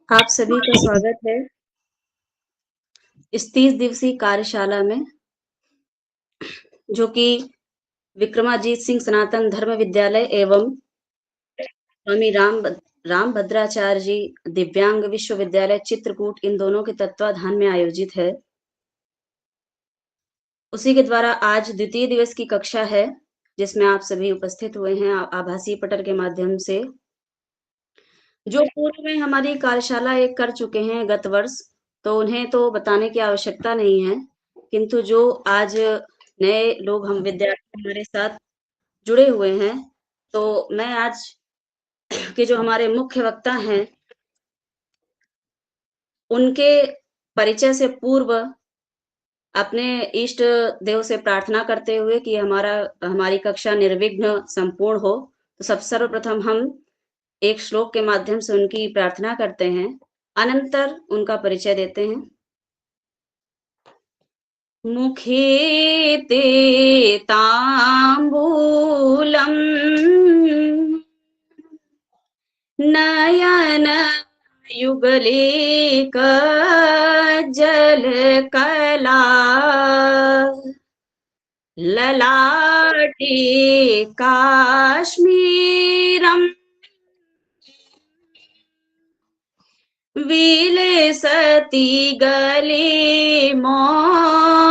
आप सभी का स्वागत है इस 30 दिवसीय कार्यशाला में, जो कि विक्रमाजीत सिंह सनातन धर्म विद्यालय एवं स्वामी रामभद्राचार्य जी दिव्यांग विश्वविद्यालय चित्रकूट इन दोनों के तत्वाधान में आयोजित है। उसी के द्वारा आज द्वितीय दिवस की कक्षा है, जिसमें आप सभी उपस्थित हुए हैं आभासी पटल के माध्यम से। जो पूर्व में हमारी कार्यशाला एक कर चुके हैं गत वर्ष, तो उन्हें तो बताने की आवश्यकता नहीं है, किंतु जो आज नए लोग हम विद्यार्थी हमारे साथ जुड़े हुए हैं, तो मैं आज के जो हमारे मुख्य वक्ता हैं, उनके परिचय से पूर्व अपने इष्ट देव से प्रार्थना करते हुए कि हमारी कक्षा निर्विघ्न संपूर्ण हो, तो सर्वप्रथम हम एक श्लोक के माध्यम से उनकी प्रार्थना करते हैं, अनंतर उनका परिचय देते हैं। मुखे ते ताम्बूलम् नयन युगले जलकला ललाटे काश्मीरम् विलसति गले मौक्तिकलता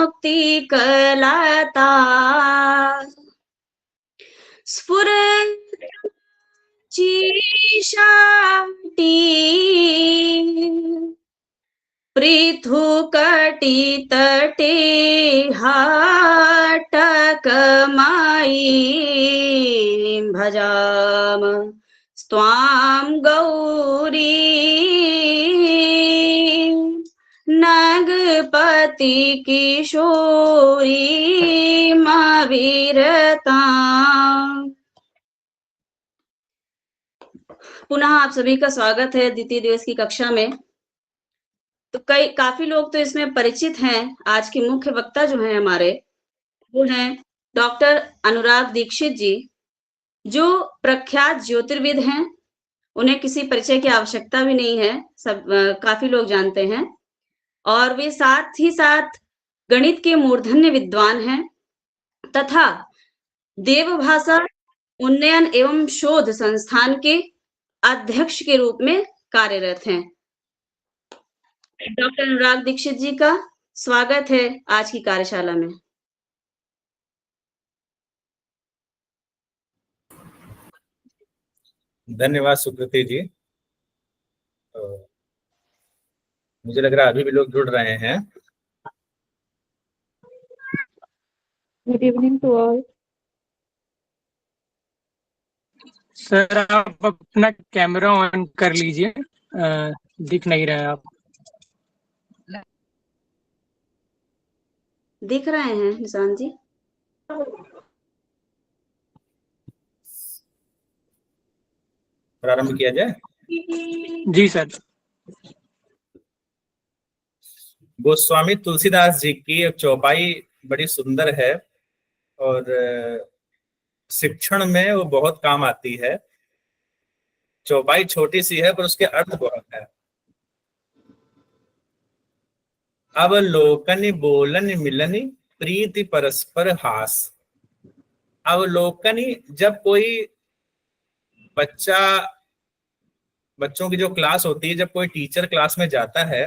स्फुरच्चिशाटी पृथुकटितटे हाटकमायीं भजाम स्वां गौरी नगपति किशोरीमविरता। पुनः आप सभी का स्वागत है द्वितीय दिवस की कक्षा में। तो काफी लोग तो इसमें परिचित हैं। आज के मुख्य वक्ता जो हैं हमारे, वो हैं डॉक्टर अनुराग दीक्षित जी, जो प्रख्यात ज्योतिर्विद हैं। उन्हें किसी परिचय की आवश्यकता भी नहीं है, काफी लोग जानते हैं। और वे साथ ही साथ गणित के मूर्धन्य विद्वान हैं तथा देवभाषा उन्नयन एवं शोध संस्थान के अध्यक्ष के रूप में कार्यरत हैं। डॉक्टर अनुराग दीक्षित जी का स्वागत है आज की कार्यशाला में। धन्यवाद सुकृति जी। मुझे लग रहा है अभी भी लोग जुड़ रहे हैं। Good evening to all. Sir आप अपना कैमरा ऑन कर लीजिए, दिख नहीं रहा है आप। दिख रहे हैं निशान जी? प्रारंभ किया जाए? जी सर। गोस्वामी तुलसीदास जी की चौपाई बड़ी सुंदर है और शिक्षण में वो बहुत काम आती है। चौपाई छोटी सी है पर उसके अर्थ बहुत है। अवलोकन बोलन मिलन प्रीति परस्पर हास। अवलोकनी, जब कोई बच्चों की जो क्लास होती है, जब कोई टीचर क्लास में जाता है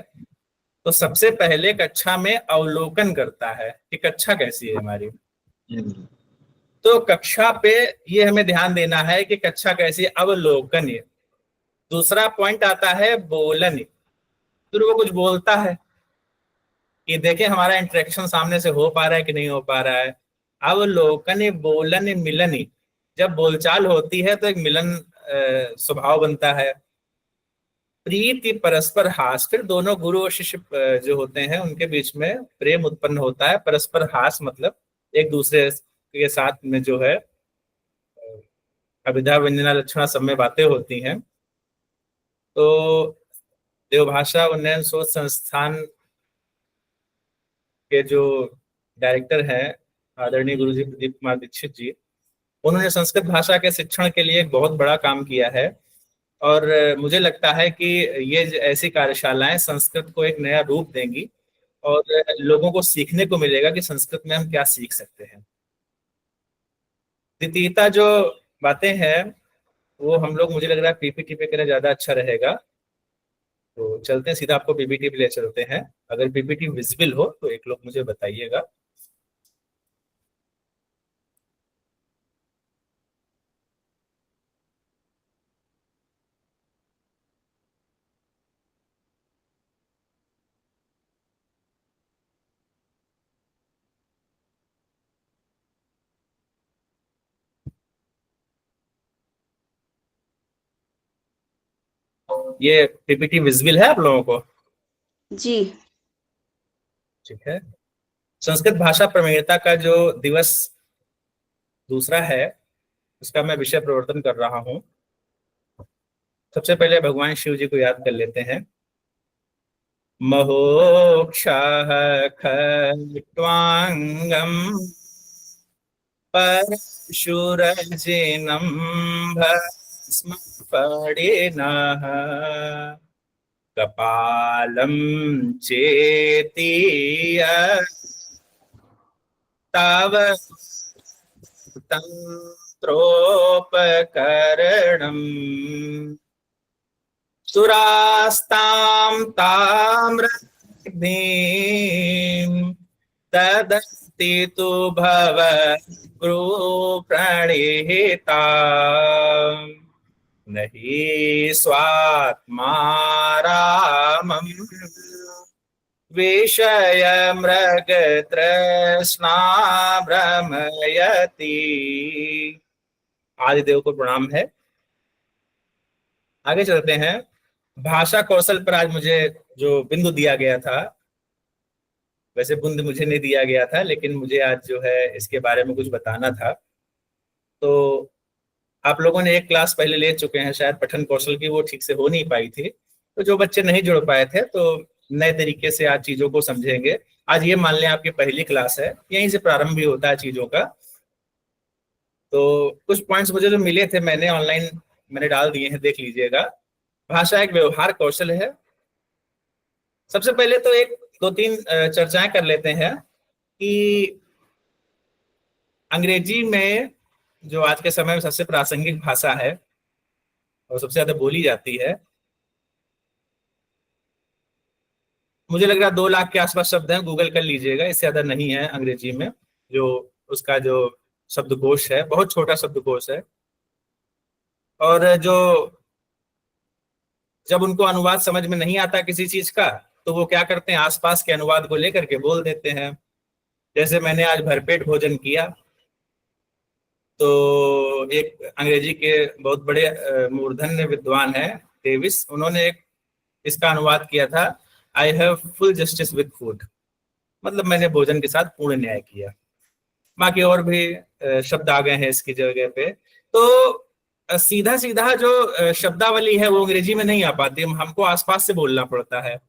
तो सबसे पहले कक्षा में अवलोकन करता है कि कक्षा कैसी है हमारी। तो कक्षा पे ये हमें ध्यान देना है कि कक्षा कैसी है, अवलोकन। दूसरा पॉइंट आता है बोलन, फिर वो कुछ बोलता है कि देखें हमारा इंटरेक्शन सामने से हो पा रहा है कि नहीं हो पा रहा है। अवलोकन बोलन मिलन, जब बोलचाल होती है तो एक मिलन स्वभाव बनता है। प्रीति परस्पर हास, फिर दोनों गुरु और शिष्य जो होते हैं उनके बीच में प्रेम उत्पन्न होता है। परस्पर हास मतलब एक दूसरे के साथ में जो है अभिधा व्यंजना लक्षणा सब में बातें होती हैं। तो देवभाषा उन्नयन शोध संस्थान के जो डायरेक्टर हैं आदरणीय गुरु जी प्रदीप कुमार दीक्षित जी, उन्होंने संस्कृत भाषा के शिक्षण के लिए एक बहुत बड़ा काम किया है। और मुझे लगता है कि ये ऐसी कार्यशालाएं संस्कृत को एक नया रूप देंगी और लोगों को सीखने को मिलेगा कि संस्कृत में हम क्या सीख सकते हैं। द्वितीयता जो बातें हैं वो हम लोग, मुझे लग रहा है पीपीटी पे करें ज्यादा अच्छा रहेगा। तो चलते हैं सीधा, आपको पीपीटी पे ले चलते हैं। अगर पीपीटी विजिबल हो तो एक लोग मुझे बताइएगा। ये पीपीटी विजिबल है आप लोगों को? जी। ठीक है। संस्कृत भाषा प्रवीणता का जो दिवस दूसरा है, उसका मैं विषय प्रवर्तन कर रहा हूं। सबसे पहले भगवान शिव जी को याद कर लेते हैं। महोक्षः खट्वांगम परशुरजिनं भस्म फणिनः कपालं चेति तव तंत्रोपकरणम् सुरास्तां ताम्रग्निं ददति तु भव प्रणिहिता नहि स्वात्मा रामं विषय मृग तृष्णा भ्रमयति। आदिदेव को प्रणाम है। आगे चलते हैं। भाषा कौशल पर आज मुझे जो बिंदु दिया गया था, वैसे बिंदु मुझे नहीं दिया गया था, लेकिन मुझे आज जो है इसके बारे में कुछ बताना था। तो आप लोगों ने एक क्लास पहले ले चुके हैं शायद पठन कौशल की, वो ठीक से हो नहीं पाई थी। तो जो बच्चे नहीं जुड़ पाए थे तो नए तरीके से आज चीजों को समझेंगे। आज ये मान लें आपकी पहली क्लास है, यहीं से प्रारंभ भी होता है चीजों का। तो कुछ पॉइंट्स मुझे जो मिले थे मैंने ऑनलाइन मैंने डाल दिए हैं, देख लीजिएगा। भाषा एक व्यवहार कौशल है। सबसे पहले तो एक दो तीन चर्चाएं कर लेते हैं कि अंग्रेजी में जो आज के समय में सबसे प्रासंगिक भाषा है और सबसे ज्यादा बोली जाती है, मुझे लग रहा है 2 लाख के आसपास शब्द हैं, गूगल कर लीजिएगा, इससे ज्यादा नहीं है अंग्रेजी में। जो उसका जो शब्दकोश है बहुत छोटा शब्दकोश है। और जो जब उनको अनुवाद समझ में नहीं आता किसी चीज का, तो वो क्या करते हैं, आसपास के अनुवाद को लेकर के बोल देते हैं। जैसे मैंने आज भरपेट भोजन किया, तो एक अंग्रेजी के बहुत बड़े मूर्धन्य विद्वान है डेविस, उन्होंने एक इसका अनुवाद किया था, I have full justice with food, मतलब मैंने भोजन के साथ पूर्ण न्याय किया। बाकी और भी शब्द आ गए हैं इसकी जगह पे। तो सीधा सीधा जो शब्दावली है वो अंग्रेजी में नहीं आ पाती, हमको आसपास से बोलना पड़ता है।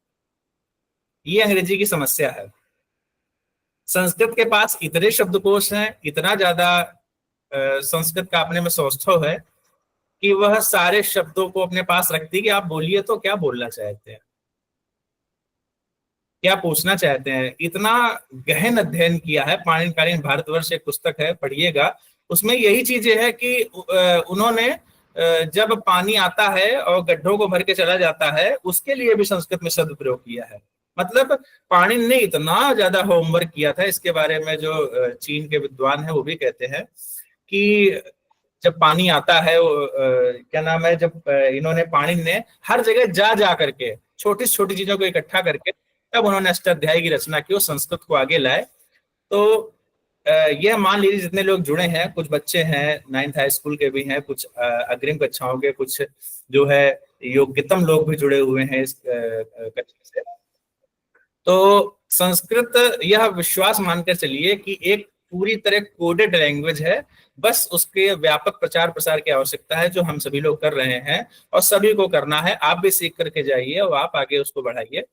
ये अंग्रेजी की समस्या है। संस्कृत के पास इतने शब्दकोश हैं, इतना ज्यादा संस्कृत का अपने में सौष्ठव है कि वह सारे शब्दों को अपने पास रखती है कि आप बोलिए तो क्या बोलना चाहते हैं, क्या पूछना चाहते हैं। इतना गहन अध्ययन किया है। पाणिनिकालीन भारतवर्ष एक पुस्तक है, पढ़िएगा। उसमें यही चीजें है कि उन्होंने जब पानी आता है और गड्ढों को भर के चला जाता है, उसके लिए भी संस्कृत में शब्द प्रयोग किया है। मतलब पाणिनि ने इतना ज्यादा होमवर्क किया था। इसके बारे में जो चीन के विद्वान है वो भी कहते हैं कि जब पानी आता है, क्या नाम है, जब इन्होंने पाणिनि ने हर जगह जा जा करके छोटी छोटी चीजों को इकट्ठा करके तब उन्होंने अष्टाध्यायी की रचना की और संस्कृत को आगे लाए। तो यह मान लीजिए जितने लोग जुड़े हैं, कुछ बच्चे हैं 9th हाई स्कूल के भी हैं, कुछ अग्रिम कक्षाओं के, कुछ जो है योग्यतम लोग भी जुड़े हुए हैं इस कक्षा से। तो संस्कृत यह विश्वास मानकर चलिए कि एक पूरी तरह कोडेड लैंग्वेज है, बस उसके व्यापक प्रचार प्रसार की आवश्यकता है, जो हम सभी लोग कर रहे हैं और सभी को करना है। आप भी सीख करके जाइए और आप आगे उसको बढ़ाइए।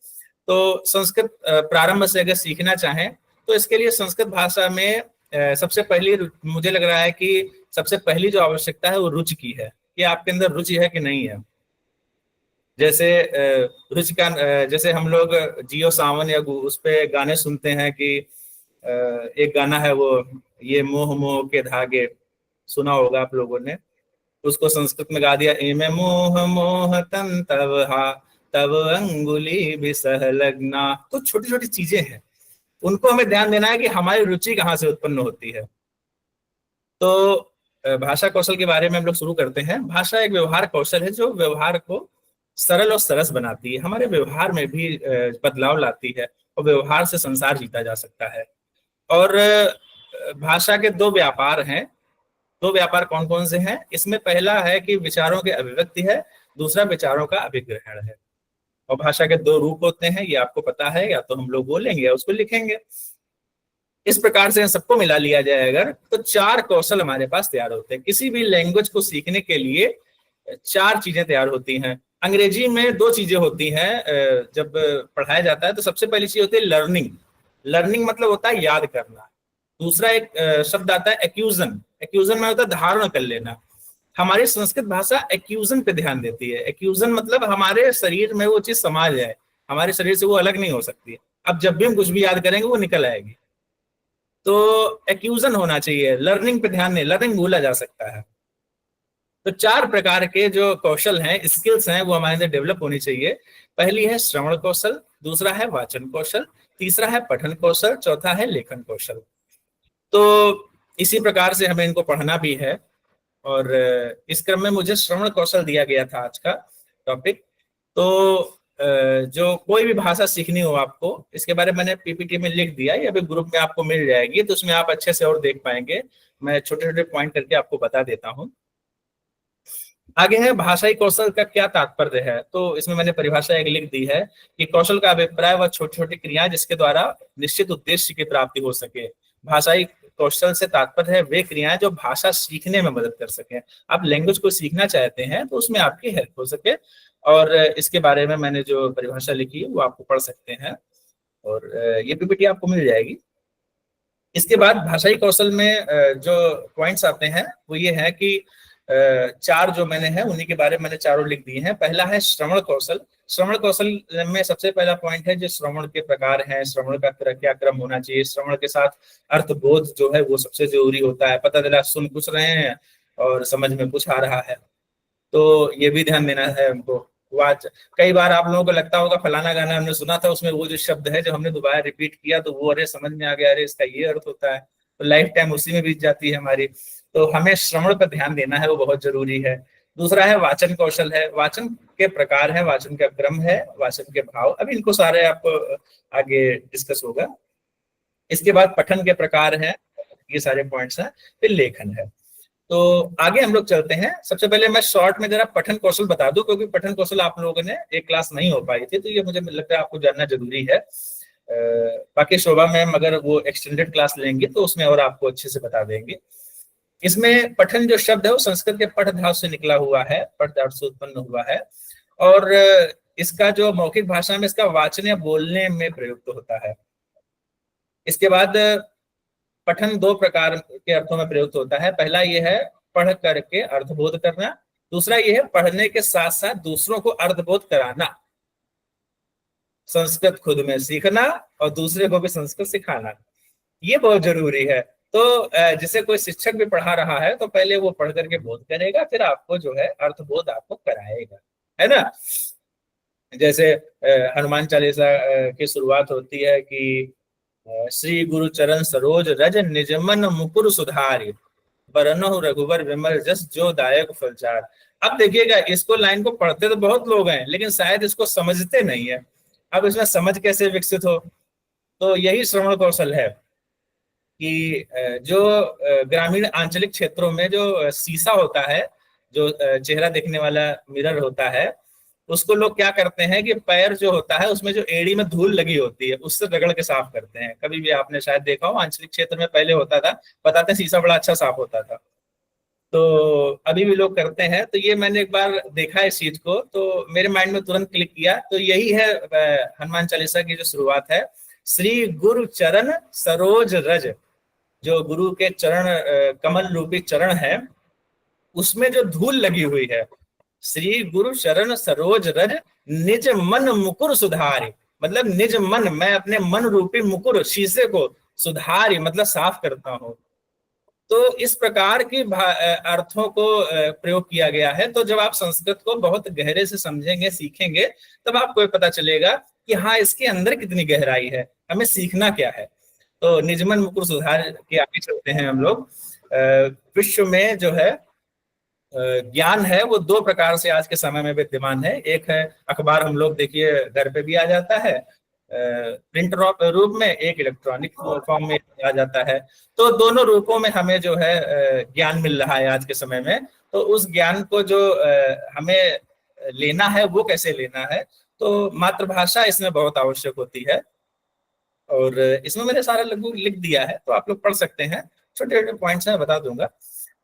तो संस्कृत प्रारंभ से अगर सीखना चाहें तो इसके लिए संस्कृत भाषा में सबसे पहली, मुझे लग रहा है कि सबसे पहली जो आवश्यकता है वो रुचि की है, कि आपके अंदर रुचि है कि नहीं है। जैसे जैसे हम लोग जियो सावन या उस पे गाने सुनते हैं कि एक गाना है वो, ये मोह मोह के धागे, सुना होगा आप लोगों ने। उसको संस्कृत में गा दिया, इमे मोह मोह तन तव हा, तब अंगुली भी सहलग्ना। तो छोटी छोटी चीजें हैं, उनको हमें ध्यान देना है कि हमारी रुचि कहाँ से उत्पन्न होती है। तो भाषा कौशल के बारे में हम लोग शुरू करते हैं। भाषा एक व्यवहार कौशल है जो व्यवहार को सरल और सरस बनाती है, हमारे व्यवहार में भी बदलाव लाती है, और व्यवहार से संसार जीता जा सकता है। और भाषा के दो व्यापार हैं। दो व्यापार कौन कौन से हैं? इसमें पहला है कि विचारों के अभिव्यक्ति है, दूसरा विचारों का अभिग्रहण है। और भाषा के दो रूप होते हैं, ये आपको पता है, या तो हम लोग बोलेंगे या उसको लिखेंगे। इस प्रकार से सबको मिला लिया जाए अगर, तो 4 कौशल हमारे पास तैयार होते हैं। किसी भी लैंग्वेज को सीखने के लिए 4 चीजें तैयार होती हैं। अंग्रेजी में 2 चीजें होती हैं जब पढ़ाया जाता है। तो सबसे पहली चीज होती है लर्निंग। लर्निंग मतलब होता है याद करना। दूसरा एक शब्द आता है एक्यूजन। एक्यूजन में होता है धारण कर लेना। हमारी संस्कृत भाषा एक्यूजन पे ध्यान देती है। एक्यूजन मतलब हमारे शरीर में वो चीज समा जाए, हमारे शरीर से वो अलग नहीं हो सकती। अब जब भी हम कुछ भी याद करेंगे वो निकल आएगी। तो एक्यूजन होना चाहिए, लर्निंग पे ध्यान नहीं, लर्निंग भूला जा सकता है। तो 4 प्रकार के जो कौशल हैं, स्किल्स हैं, वो हमारे अंदर डेवलप होनी चाहिए। पहली है श्रवण कौशल, दूसरा है वाचन कौशल, तीसरा है पठन कौशल, चौथा है लेखन कौशल। तो इसी प्रकार से हमें इनको पढ़ना भी है। और इस क्रम में मुझे श्रवण कौशल दिया गया था आज का टॉपिक। तो जो कोई भी भाषा सीखनी हो आपको, इसके बारे में मैंने पीपीटी में लिख दिया, ये अभी ग्रुप में आपको मिल जाएगी, तो उसमें आप अच्छे से और देख पाएंगे। मैं छोटे छोटे पॉइंट करके आपको बता देता हूँ। आगे है भाषाई कौशल का क्या तात्पर्य है। तो इसमें मैंने परिभाषा एक लिख दी है कि कौशल का अभिप्राय वह छोटी छोटी क्रियाएं जिसके द्वारा निश्चित उद्देश्य की प्राप्ति हो सके। भाषाई कौशल से तात्पर्य है वे क्रियाएं जो भाषा सीखने में मदद कर सके। आप लैंग्वेज को सीखना चाहते हैं तो उसमें आपकी हेल्प हो सके। और इसके बारे में मैंने जो परिभाषा लिखी है वो आपको पढ़ सकते हैं, और ये पीपीटी आपको मिल जाएगी। इसके बाद भाषाई कौशल में जो पॉइंट्स आते हैं वो ये है कि 4 जो मैंने है उन्हीं के बारे में मैंने चारों लिख दिए हैं। पहला है श्रवण कौशल। श्रवण कौशल में सबसे पहला पॉइंट है जो श्रवण के प्रकार हैं, श्रवण का क्या क्रम होना चाहिए। श्रवण के साथ अर्थबोध जो है वो सबसे जरूरी होता है। पता चला सुन कुछ रहे हैं और समझ में कुछ आ रहा है, तो ये भी ध्यान देना है हमको। कई बार आप लोगों को लगता होगा फलाना गाना हमने सुना था, उसमें वो जो शब्द है जो हमने दोबारा रिपीट किया तो वो अरे समझ में आ गया, अरे इसका ये अर्थ होता है, तो लाइफ टाइम उसी में बीत जाती है हमारी। तो हमें श्रवण पर ध्यान देना है, वो बहुत जरूरी है। दूसरा है वाचन कौशल है। वाचन के प्रकार है, वाचन का क्रम है, वाचन के भाव, अभी इनको सारे आपको आगे डिस्कस होगा। इसके बाद पठन के प्रकार है, ये सारे पॉइंट्स हैं। फिर लेखन है। तो आगे हम लोग चलते हैं। सबसे पहले मैं शॉर्ट में जरा पठन कौशल बता दूं, क्योंकि पठन कौशल आप लोगों ने एक क्लास नहीं हो पाई थी, तो ये मुझे लगता है आपको जानना जरूरी है। बाकी शोभा मैम अगर वो एक्सटेंडेड क्लास लेंगे तो उसमें और आपको अच्छे से बता देंगे। इसमें पठन जो शब्द है वो संस्कृत के पठ धातु से निकला हुआ है, पठ धातु से उत्पन्न हुआ है। और इसका जो मौखिक भाषा में इसका वाचन या बोलने में प्रयुक्त होता है। इसके बाद पठन 2 प्रकार के अर्थों में प्रयुक्त होता है। पहला ये है पढ़ करके अर्थबोध करना, दूसरा ये है पढ़ने के साथ साथ दूसरों को अर्थबोध कराना। संस्कृत खुद में सीखना और दूसरे को भी संस्कृत सिखाना, ये बहुत जरूरी है। तो जैसे कोई शिक्षक भी पढ़ा रहा है तो पहले वो पढ़ करके बोध करेगा, फिर आपको जो है अर्थबोध आपको कराएगा, है ना। जैसे हनुमान चालीसा की शुरुआत होती है कि श्री गुरु चरण सरोज रज निजमन मुकुर सुधारि, बरनहु रघुवर विमल जस जो दायक फलचार। अब देखिएगा, इसको लाइन को पढ़ते तो बहुत लोग हैं लेकिन शायद इसको समझते नहीं है। अब इसमें समझ कैसे विकसित हो, तो यही श्रवण कौशल है कि जो ग्रामीण आंचलिक क्षेत्रों में जो शीशा होता है, जो चेहरा देखने वाला मिरर होता है, उसको लोग क्या करते हैं कि पैर जो होता है उसमें जो एड़ी में धूल लगी होती है उससे रगड़ के साफ करते हैं। कभी भी आपने शायद देखा हो, आंचलिक क्षेत्र में पहले होता था, बताते हैं शीशा बड़ा अच्छा साफ होता था, तो अभी भी लोग करते हैं। तो ये मैंने एक बार देखा इस चीज को, तो मेरे माइंड में तुरंत क्लिक किया। तो यही है हनुमान चालीसा की जो शुरुआत है, श्री गुरु चरण सरोज रज, जो गुरु के चरण कमल रूपी चरण है उसमें जो धूल लगी हुई है, श्री गुरु शरण सरोज रज, निज मन मुकुर सुधारी। मतलब निज मन, मैं अपने मन रूपी मुकुर शीशे को सुधारी मतलब साफ करता हूँ। तो इस प्रकार की अर्थों को प्रयोग किया गया है। तो जब आप संस्कृत को बहुत गहरे से समझेंगे, सीखेंगे, तब आपको पता चलेगा कि हाँ, इसके अंदर कितनी गहराई है, हमें सीखना क्या है। तो निजमन मुकुर सुधार के आगे चलते हैं हम लोग। विश्व में जो है ज्ञान है वो दो प्रकार से आज के समय में विद्यमान है। एक है अखबार, हम लोग देखिए घर पे भी आ जाता है प्रिंट रूप में, एक इलेक्ट्रॉनिक फॉर्म में आ जाता है। तो दोनों रूपों में हमें जो है ज्ञान मिल रहा है आज के समय में। तो उस ज्ञान को जो हमें लेना है वो कैसे लेना है, तो मातृभाषा इसमें बहुत आवश्यक होती है। और इसमें मैंने सारा लघु लिख दिया है, तो आप लोग पढ़ सकते हैं। छोटे छोटे पॉइंट्स मैं बता दूंगा।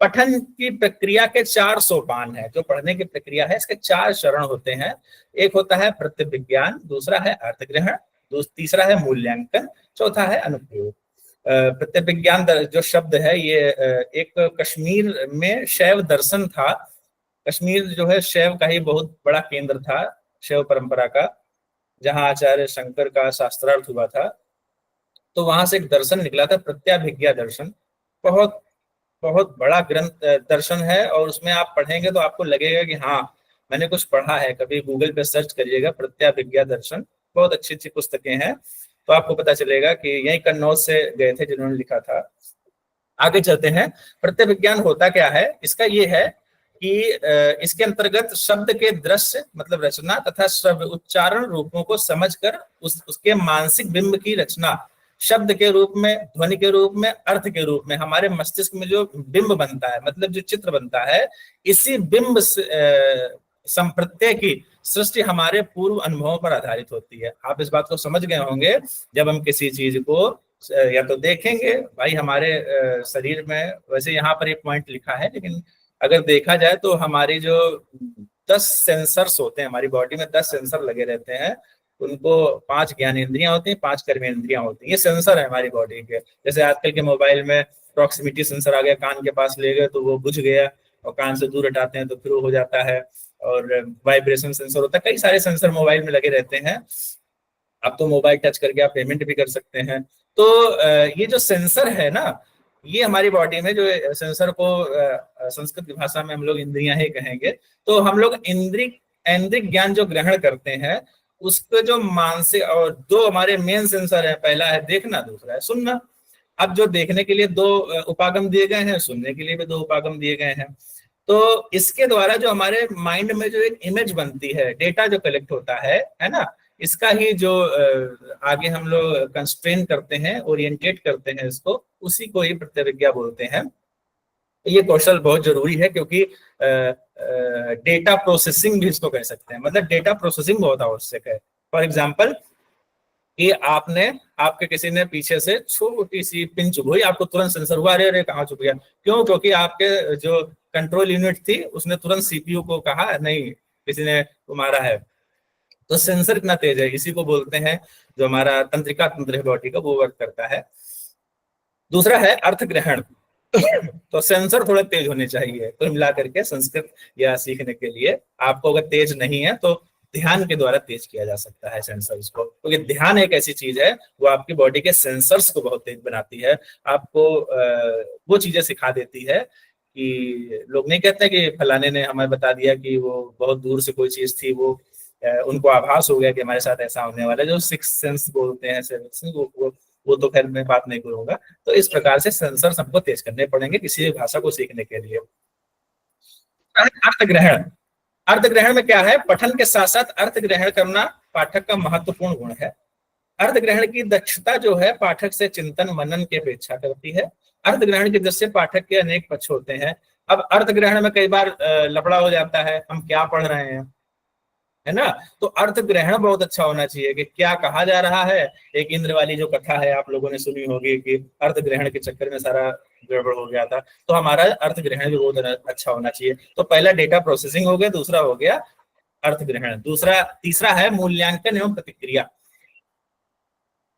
पठन की प्रक्रिया के 4 सोपान है। जो पढ़ने की प्रक्रिया है इसके 4 चरण होते हैं। एक होता है प्रत्यभिज्ञान, दूसरा है अर्थग्रहण, तीसरा है मूल्यांकन, चौथा है अनुप्रयोग। प्रत्यभिज्ञान जो शब्द है ये एक कश्मीर में शैव दर्शन था। कश्मीर जो है शैव का ही बहुत बड़ा केंद्र था, शैव परंपरा का, जहां आचार्य शंकर का शास्त्रार्थ हुआ था। तो वहां से एक दर्शन निकला था, प्रत्यभिज्ञा दर्शन। बहुत बहुत बड़ा ग्रंथ दर्शन है, और उसमें आप पढ़ेंगे तो आपको लगेगा कि हाँ, मैंने कुछ पढ़ा है। कभी गूगल पे सर्च करिएगा प्रत्यभिज्ञा दर्शन, बहुत अच्छी अच्छी पुस्तकें हैं। तो आपको पता चलेगा कि यही कन्नौज से गए थे जिन्होंने लिखा था। आगे चलते हैं। प्रत्यभिज्ञान होता क्या है, इसका ये है कि इसके अंतर्गत शब्द के दृश्य मतलब रचना तथा श्रव्य उच्चारण रूपों को समझकर उसके मानसिक बिंब की रचना शब्द के रूप में, ध्वनि के रूप में, अर्थ के रूप में हमारे मस्तिष्क में जो बिंब बनता है, मतलब जो चित्र बनता है, इसी बिंब संप्रत्यय की सृष्टि हमारे पूर्व अनुभवों पर आधारित होती है। आप इस बात को समझ गए होंगे। जब हम किसी चीज को या तो देखेंगे, भाई हमारे शरीर में, वैसे यहाँ पर एक पॉइंट लिखा है, लेकिन अगर देखा जाए तो हमारी जो 10 सेंसर्स होते हैं, हमारी बॉडी में 10 सेंसर लगे रहते हैं। उनको 5 ज्ञानेंद्रियां होती हैं, 5 कर्मेंद्रियां होती हैं। ये सेंसर है हमारी बॉडी के। जैसे आजकल के मोबाइल में प्रॉक्सिमिटी सेंसर आ गया, कान के पास ले गए तो वो बुझ गया, और कान से दूर हटाते हैं तो फिर वो हो जाता है। और वाइब्रेशन सेंसर होता है, कई सारे सेंसर मोबाइल में लगे रहते हैं। अब तो मोबाइल टच करके आप पेमेंट भी कर सकते हैं। तो ये जो सेंसर है ना, ये हमारी बॉडी में जो सेंसर को संस्कृत की भाषा में हम लोग इंद्रियां ही कहेंगे। तो हम लोग इंद्रिक ज्ञान जो ग्रहण करते हैं, उसके जो मानसिक, और 2 हमारे मेन सेंसर है, पहला है देखना, दूसरा है सुनना। अब जो देखने के लिए 2 उपागम दिए गए हैं, सुनने के लिए भी 2 उपागम दिए गए हैं। तो इसके द्वारा जो हमारे माइंड में जो एक इमेज बनती है, डेटा जो कलेक्ट होता है ना, इसका ही जो आगे हम लोग कंस्ट्रेन करते हैं, ओरिएंटेट करते हैं इसको, उसी को ही प्रत्यभिज्ञा बोलते हैं। ये कौशल बहुत जरूरी है, क्योंकि डेटा प्रोसेसिंग भी इसको कह सकते हैं। मतलब डेटा प्रोसेसिंग बहुत आवश्यक है। फॉर एग्जाम्पल कि आपके किसी ने पीछे से छोटी सी पिन चुभ हुई, आपको तुरंत सेंसर हुआ, अरे अरे कहाँ चुभ गया। क्यों? क्योंकि आपके जो कंट्रोल यूनिट थी उसने तुरंत सीपीयू को कहा नहीं, किसी ने मारा है। तो सेंसर इतना तेज है, इसी को बोलते हैं, जो हमारा तंत्रिका तंत्र है बॉडी का, वो वर्क करता है। दूसरा है अर्थ ग्रहण। तो सेंसर थोड़े तेज होने चाहिए कुल मिला करके संस्कृत या सीखने के लिए। आपको अगर तेज नहीं है तो ध्यान के द्वारा तेज किया जा सकता है सेंसर्स को, क्योंकि ध्यान एक ऐसी चीज है वो आपकी बॉडी के सेंसर्स को बहुत तेज बनाती है। आपको वो चीजें सिखा देती है कि लोग नहीं कहते कि फलाने ने हमें बता दिया कि वो बहुत दूर से कोई चीज थी, वो उनको आभास हो गया कि हमारे साथ ऐसा होने वाला है, जो 6 सेंस बोलते हैं, 7 सेंस, वो तो खैर मैं बात नहीं करूंगा। तो इस प्रकार से सेंसर हमको तेज करने पड़ेंगे किसी भी भाषा को सीखने के लिए। अर्थ ग्रहण। अर्थ ग्रहण में क्या है? पठन के साथ साथ अर्थ ग्रहण करना पाठक का महत्वपूर्ण गुण है। अर्थ ग्रहण की दक्षता जो है पाठक से चिंतन मनन की अपेक्षा करती है। अर्थ ग्रहण की दृष्टि से पाठक के अनेक पक्ष होते हैं। अब अर्थ ग्रहण में कई बार लफड़ा हो जाता है, हम क्या पढ़ रहे हैं, है ना। तो अर्थ ग्रहण बहुत अच्छा होना चाहिए कि क्या कहा जा रहा है। एक इंद्र वाली जो कथा है आप लोगों ने सुनी होगी कि अर्थ ग्रहण के चक्कर में सारा गड़बड़ हो गया था। तो हमारा अर्थ ग्रहण भी बहुत अच्छा होना चाहिए। तो पहला डेटा प्रोसेसिंग हो गया, दूसरा हो गया अर्थ ग्रहण, तीसरा है मूल्यांकन एवं प्रतिक्रिया।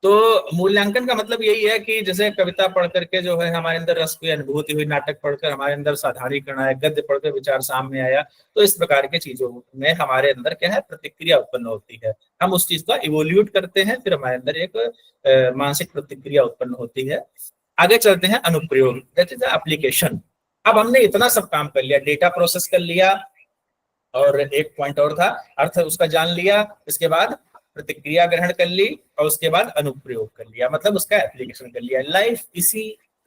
तो मूल्यांकन का मतलब यही है कि जैसे कविता पढ़ करके जो है हमारे अंदर रस की अनुभूति हुई, नाटक पढ़कर हमारे अंदर साधारणीकरण आया, गद्य पढ़कर विचार सामने आया, तो इस प्रकार की चीजों में हमारे अंदर क्या है, प्रतिक्रिया उत्पन्न होती है। हम उस चीज को इवोल्यूट करते हैं, फिर हमारे अंदर एक मानसिक प्रतिक्रिया उत्पन्न होती है। आगे चलते हैं अनुप्रयोग, दैट इज एप्लीकेशन। अब हमने इतना सब काम कर लिया, डेटा प्रोसेस कर लिया, और एक पॉइंट और था, अर्थ उसका जान लिया, इसके बाद प्रतिक्रिया ग्रहण कर ली, और उसके बाद अनुप्रयोग कर लिया, मतलब उसका एप्लीकेशन कर लिया। लाइफ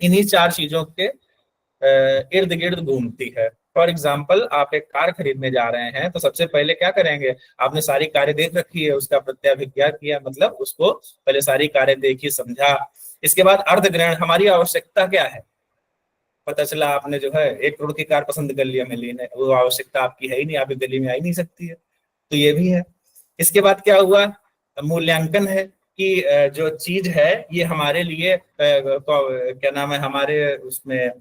इन्हीं चार चीजों के इर्द गिर्द घूमती है। फॉर एग्जाम्पल, आप एक कार खरीदने जा रहे हैं, तो सबसे पहले क्या करेंगे, आपने सारी कारें देख रखी है, उसका प्रत्याभिज्ञा किया, मतलब उसको पहले सारी कारें देखी, समझा। इसके बाद अर्थ ग्रहण, हमारी आवश्यकता क्या है, पता चला आपने जो है 1 करोड़ की कार पसंद कर लिया मिली ने, वो आवश्यकता आपकी है ही नहीं, आपकी गली में आ ही नहीं सकती है, तो ये भी है। इसके बाद क्या हुआ, मूल्यांकन है कि जो चीज है ये हमारे लिए क्या नाम है, हमारे उसमें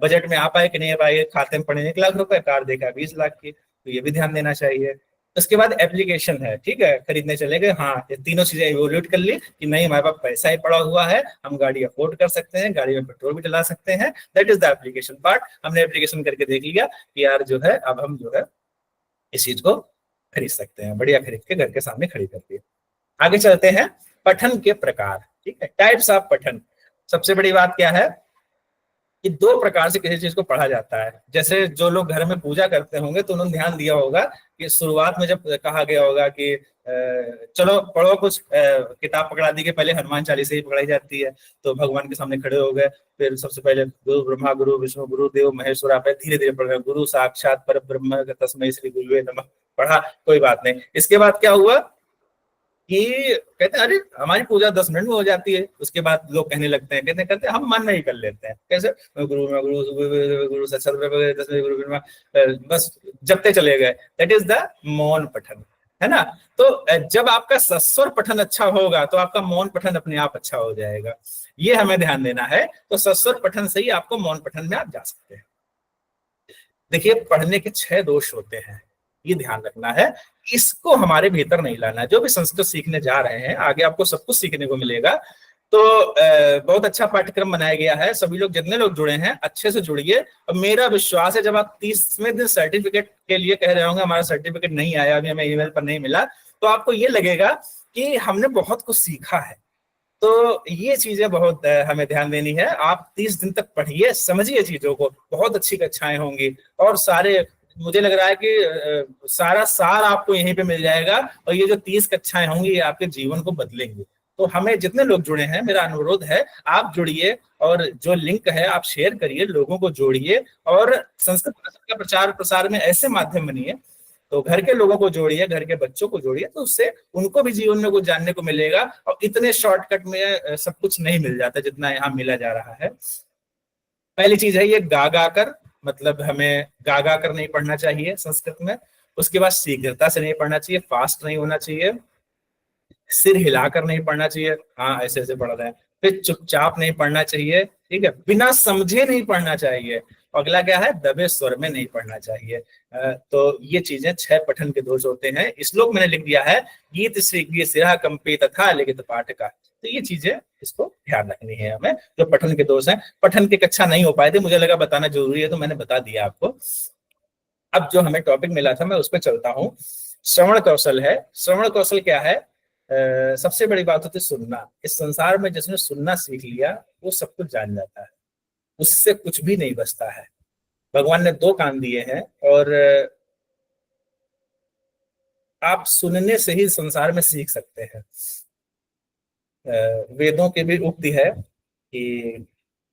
बजट में आ पाए कि नहीं आ पाए। खाते में पड़े 1 लाख रुपए, कार देखा 20 लाख की, तो ये भी ध्यान देना चाहिए। उसके बाद एप्लीकेशन है, ठीक है, खरीदने चले गए, हाँ ये तीनों चीजें इवोल्यूट कर ली कि नहीं हमारे पास पैसा ही पड़ा हुआ है, हम गाड़ी अफोर्ड कर सकते हैं, गाड़ी में पेट्रोल भी डला सकते हैं, that is the application part. हमने एप्लीकेशन करके देख लिया कि यार जो है अब हम जो है इस चीज को खरीद सकते हैं, बढ़िया खरीद के घर के सामने खड़ी कर दिए। आगे चलते हैं, पठन के प्रकार, ठीक है, टाइप्स ऑफ पठन। सबसे बड़ी बात क्या है कि 2 प्रकार से किसी चीज को पढ़ा जाता है। जैसे जो लोग घर में पूजा करते होंगे तो उन्होंने ध्यान दिया होगा कि शुरुआत में जब कहा गया होगा कि चलो पढ़ो कुछ, किताब पकड़ा दी कि पहले हनुमान चालीसा ही पकड़ाई जाती है, तो भगवान के सामने खड़े हो गए, फिर सबसे पहले गुरु ब्रह्मा गुरु विष्णु गुरु देव महेश्वरा, पे धीरे धीरे पढ़ गए, गुरु साक्षात पर ब्रह्म तस्मै श्री गुरुवे नमः, पढ़ा, कोई बात नहीं। इसके बाद क्या हुआ कि कहते हैं अरे हमारी पूजा 10 मिनट में हो जाती है। उसके बाद लोग कहने लगते हैं, कहते हैं हम मन में ही कर लेते हैं, कैसे गुरु गुरु गुरु बस जपते चले गए, दैट इज द मौन पठन, है ना। तो जब आपका सस्वर पठन अच्छा होगा तो आपका मौन पठन अपने आप अच्छा हो जाएगा, ये हमें ध्यान देना है। तो सस्वर पठन से ही आपको मौन पठन में आप जा सकते हैं। देखिए, पढ़ने के 6 दोष होते हैं, ये ध्यान रखना है, इसको हमारे भीतर नहीं लाना है। जो भी संस्कृत सीखने जा रहे हैं, आगे आपको सब कुछ सीखने को मिलेगा। तो बहुत अच्छा पाठ्यक्रम बनाया गया है, सभी लोग जितने लोग जुड़े हैं अच्छे से जुड़िए। और मेरा विश्वास है जब आप 30वें दिन सर्टिफिकेट के लिए कह रहे होंगे हमारा सर्टिफिकेट नहीं आया, अभी हमें ईमेल पर नहीं मिला, तो आपको ये लगेगा कि हमने बहुत कुछ सीखा है। तो ये चीजें बहुत हमें ध्यान देनी है। आप 30 दिन तक पढ़िए, समझिए चीजों को, बहुत अच्छी कक्षाएं होंगी, और सारे मुझे लग रहा है कि सारा सार आपको यहीं पे मिल जाएगा, और ये जो 30 कक्षाएं होंगी ये आपके जीवन को बदलेंगी। तो हमें जितने लोग जुड़े हैं, मेरा अनुरोध है आप जुड़िए, और जो लिंक है आप शेयर करिए, लोगों को जोड़िए, और संस्कृत भाषा का प्रचार प्रसार में ऐसे माध्यम बनिए, तो घर के लोगों को जोड़िए, घर के बच्चों को जोड़िए, तो उससे उनको भी जीवन में कुछ जानने को मिलेगा। और इतने शॉर्टकट में सब कुछ नहीं मिल जाता जितना यहाँ मिला जा रहा है। पहली चीज है ये गा गा कर, मतलब हमें गा गा कर नहीं पढ़ना चाहिए संस्कृत में। उसके बाद शीघ्रता से नहीं पढ़ना चाहिए, फास्ट नहीं होना चाहिए, सिर हिलाकर नहीं पढ़ना चाहिए, हाँ ऐसे ऐसे पढ़ रहे हैं, फिर चुपचाप नहीं पढ़ना चाहिए, ठीक है, बिना समझे नहीं पढ़ना चाहिए। अगला क्या है, दबे स्वर में नहीं पढ़ना चाहिए। तो ये चीजें 6 पठन के दोष होते हैं। श्लोक मैंने लिख दिया है, गीत श्री सिरा कंपे तथा लिखित पाठ का। तो ये चीजें इसको ध्यान रखनी है हमें, जो पठन के दोष हैं। पठन की कक्षा नहीं हो पाए थे, मुझे लगा बताना जरूरी है, तो मैंने बता दिया आपको। अब जो हमें टॉपिक मिला था मैं उस पर चलता हूँ। श्रवण कौशल है। श्रवण कौशल क्या है, सबसे बड़ी बात होती है सुनना। इस संसार में जिसने सुनना सीख लिया वो सब कुछ जान जाता है, उससे कुछ भी नहीं बचता है। भगवान ने 2 कान दिए हैं, और आप सुनने से ही संसार में सीख सकते हैं। वेदों की भी उक्ति है कि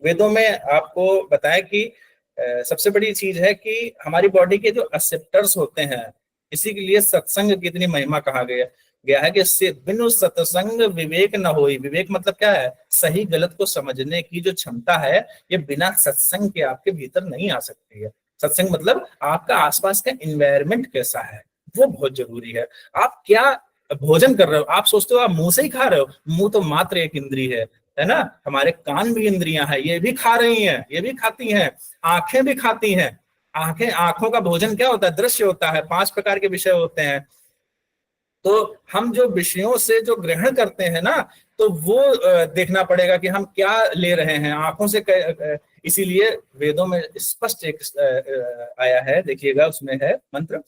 वेदों में आपको बताया कि सबसे बड़ी चीज है कि हमारी बॉडी के जो एक्सेप्टर्स होते हैं, इसी के लिए सत्संग की इतनी महिमा कहा गया है कि बिनु सत्संग विवेक न होई। विवेक मतलब क्या है, सही गलत को समझने की जो क्षमता है, ये बिना सत्संग के आपके भीतर नहीं आ सकती है। सत्संग मतलब आपका आसपास का एनवायरनमेंट कैसा है, वो बहुत जरूरी है। आप क्या भोजन कर रहे हो, आप सोचते हो आप मुंह से ही खा रहे हो, मुंह तो मात्र एक इंद्री है ना। हमारे कान भी इंद्रियां हैं, ये भी खा रही हैं, ये भी खाती हैं। आंखें भी खाती हैं। आंखों का भोजन क्या होता है, दृश्य होता है। 5 प्रकार के विषय होते हैं, तो हम जो विषयों से जो ग्रहण करते हैं ना, तो वो देखना पड़ेगा कि हम क्या ले रहे हैं आंखों से। इसीलिए वेदों में स्पष्ट एक आया है, देखिएगा उसमें है मंत्र,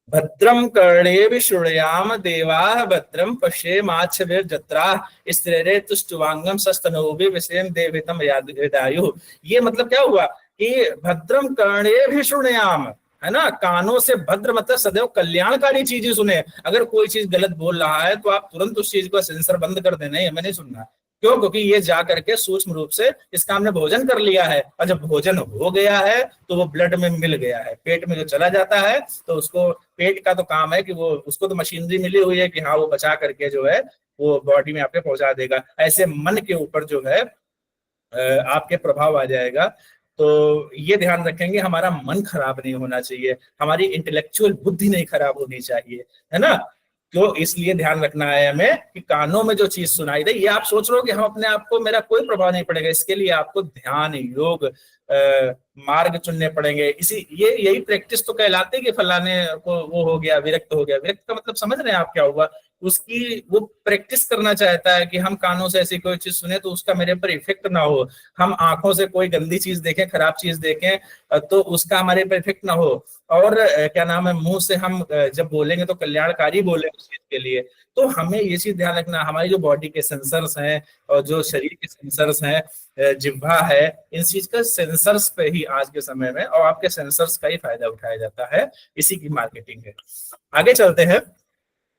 भद्रम कर्णेभिः शृणुयाम देवाः भद्रम पश्येमाक्षभिर्जत्राः स्थिरैरंतुष्टुवांगम तुष्टुवांगम सस्तनूभिः विषेम देवितम यदायुः। ये मतलब क्या हुआ कि भद्रम कर्णेभिः शृणुयाम, है ना, कानों से भद्र मतलब सदैव कल्याणकारी चीजें सुने। अगर कोई चीज गलत बोल रहा है तो आप तुरंत उस चीज को सेंसर बंद कर देना, हमें नहीं सुनना। क्यों? क्योंकि ये जा करके सूक्ष्म रूप से इसका हमने भोजन कर लिया है, और जब भोजन हो गया है तो वो ब्लड में मिल गया है, पेट में जो चला जाता है, तो उसको पेट का तो काम है कि वो, उसको तो मशीनरी मिली हुई है कि हाँ वो बचा करके जो है वो बॉडी में आपके पहुंचा देगा। ऐसे मन के ऊपर जो है आपके प्रभाव आ जाएगा। तो ये ध्यान रखेंगे, हमारा मन खराब नहीं होना चाहिए, हमारी इंटेलेक्चुअल बुद्धि नहीं खराब होनी चाहिए, है ना। तो इसलिए ध्यान रखना है हमें कि कानों में जो चीज सुनाई दे, ये आप सोच रहे हो कि हम अपने आप को, मेरा कोई प्रभाव नहीं पड़ेगा, इसके लिए आपको ध्यान, योग, मार्ग चुनने पड़ेंगे। यही प्रैक्टिस तो कहलाते कि फलाने को वो हो गया, विरक्त हो गया। विरक्त का मतलब समझ रहे हैं आप क्या हुआ? उसकी वो प्रैक्टिस करना चाहता है कि हम कानों से ऐसी कोई चीज सुने तो उसका मेरे पर इफेक्ट ना हो, हम आंखों से कोई गंदी चीज देखें, खराब चीज देखें तो उसका हमारे पर इफेक्ट ना हो, और क्या नाम है, मुंह से हम जब बोलेंगे तो कल्याणकारी बोले उस चीज के लिए। तो हमें ये चीज ध्यान रखना, हमारी जो बॉडी के सेंसर्स हैं और जो शरीर के सेंसर्स हैं, जिह्वा है, इन चीज का सेंसर्स पे ही आज के समय में, और आपके सेंसर्स का ही फायदा उठाया जाता है, इसी की मार्केटिंग है। आगे चलते हैं।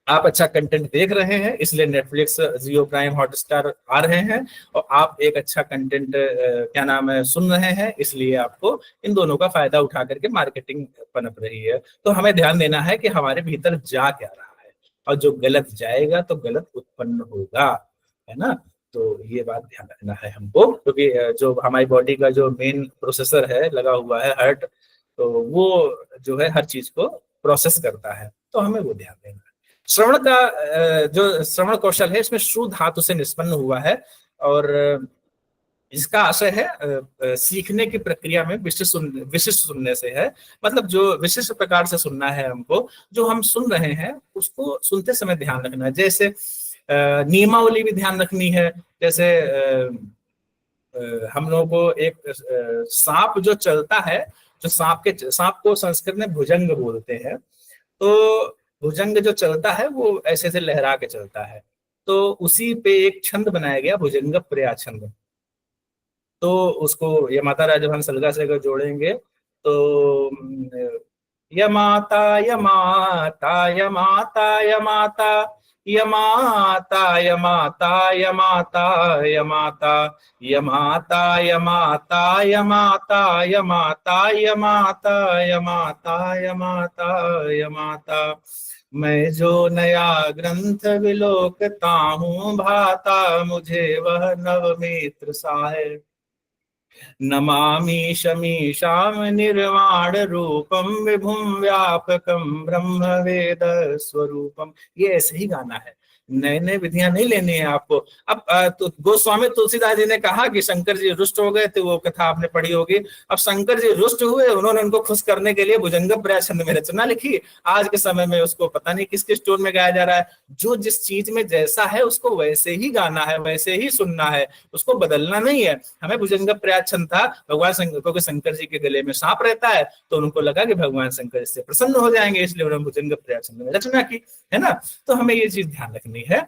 आप अच्छा कंटेंट देख रहे हैं इसलिए नेटफ्लिक्स, जियो प्राइम, हॉटस्टार आ रहे हैं, और आप एक अच्छा कंटेंट क्या नाम है सुन रहे हैं, इसलिए आपको इन दोनों का फायदा उठा करके मार्केटिंग पनप रही है। तो हमें ध्यान देना है कि हमारे भीतर जा क्या रहा है, और जो गलत जाएगा तो गलत उत्पन्न होगा, है ना। तो ये बात ध्यान रखना है हमको, क्योंकि जो हमारी बॉडी का जो मेन प्रोसेसर है लगा हुआ है हार्ट, तो वो जो है हर चीज को प्रोसेस करता है, तो हमें वो ध्यान देना है। श्रवण का जो श्रवण कौशल है इसमें श्रु धातु से निष्पन्न हुआ है, और इसका आशय है सीखने की प्रक्रिया में विशिष्ट सुनने से है। मतलब जो विशिष्ट प्रकार से सुनना है हमको, जो हम सुन रहे हैं उसको सुनते समय ध्यान रखना है। जैसे नियमावली भी ध्यान रखनी है। जैसे हम लोगों को एक सांप जो चलता है, जो सांप को संस्कृत में भुजंग बोलते हैं, तो भुजंग जो चलता है वो ऐसे से लहरा के चलता है, तो उसी पे एक छंद बनाया गया, भुजंग प्रिया छंद। तो उसको यमाता राजभान सलगा से अगर जोड़ेंगे तो यमाता यमाता यमाता यमाता यमाता यमाता यमाता यमाता यमाता यमाता यमाता यमाता यमाता यमाता यमाता यमाता। मैं जो नया ग्रंथ विलोकता हूँ भाता, मुझे वह नवमित्र सा है। नमामि शमीशाम निर्वाण रूपम विभुम व्यापकम ब्रह्म वेद स्वरूपम। ये ऐसे ही गाना है, नए नए विधियां नहीं लेनी है आपको। अब तो गोस्वामी तुलसीदास जी ने कहा कि शंकर जी रुष्ट हो गए थे, वो कथा आपने पढ़ी होगी। अब शंकर जी रुष्ट हुए, उन्होंने उनको खुश करने के लिए भुजंग प्रिया छंद में रचना लिखी। आज के समय में उसको पता नहीं किस किस टोन में गाया जा रहा है। जो जिस चीज में जैसा है उसको वैसे ही गाना है, वैसे ही सुनना है, उसको बदलना नहीं है। हमें भुजंग प्रिया छंद था, भगवान शंकर, क्योंकि शंकर जी के गले में सांप रहता है, तो उनको लगा कि भगवान शंकर इससे प्रसन्न हो जाएंगे, इसलिए उन्होंने भुजंग प्रिया छंद में रचना की, है ना। तो हमें ये चीज ध्यान रखनी है।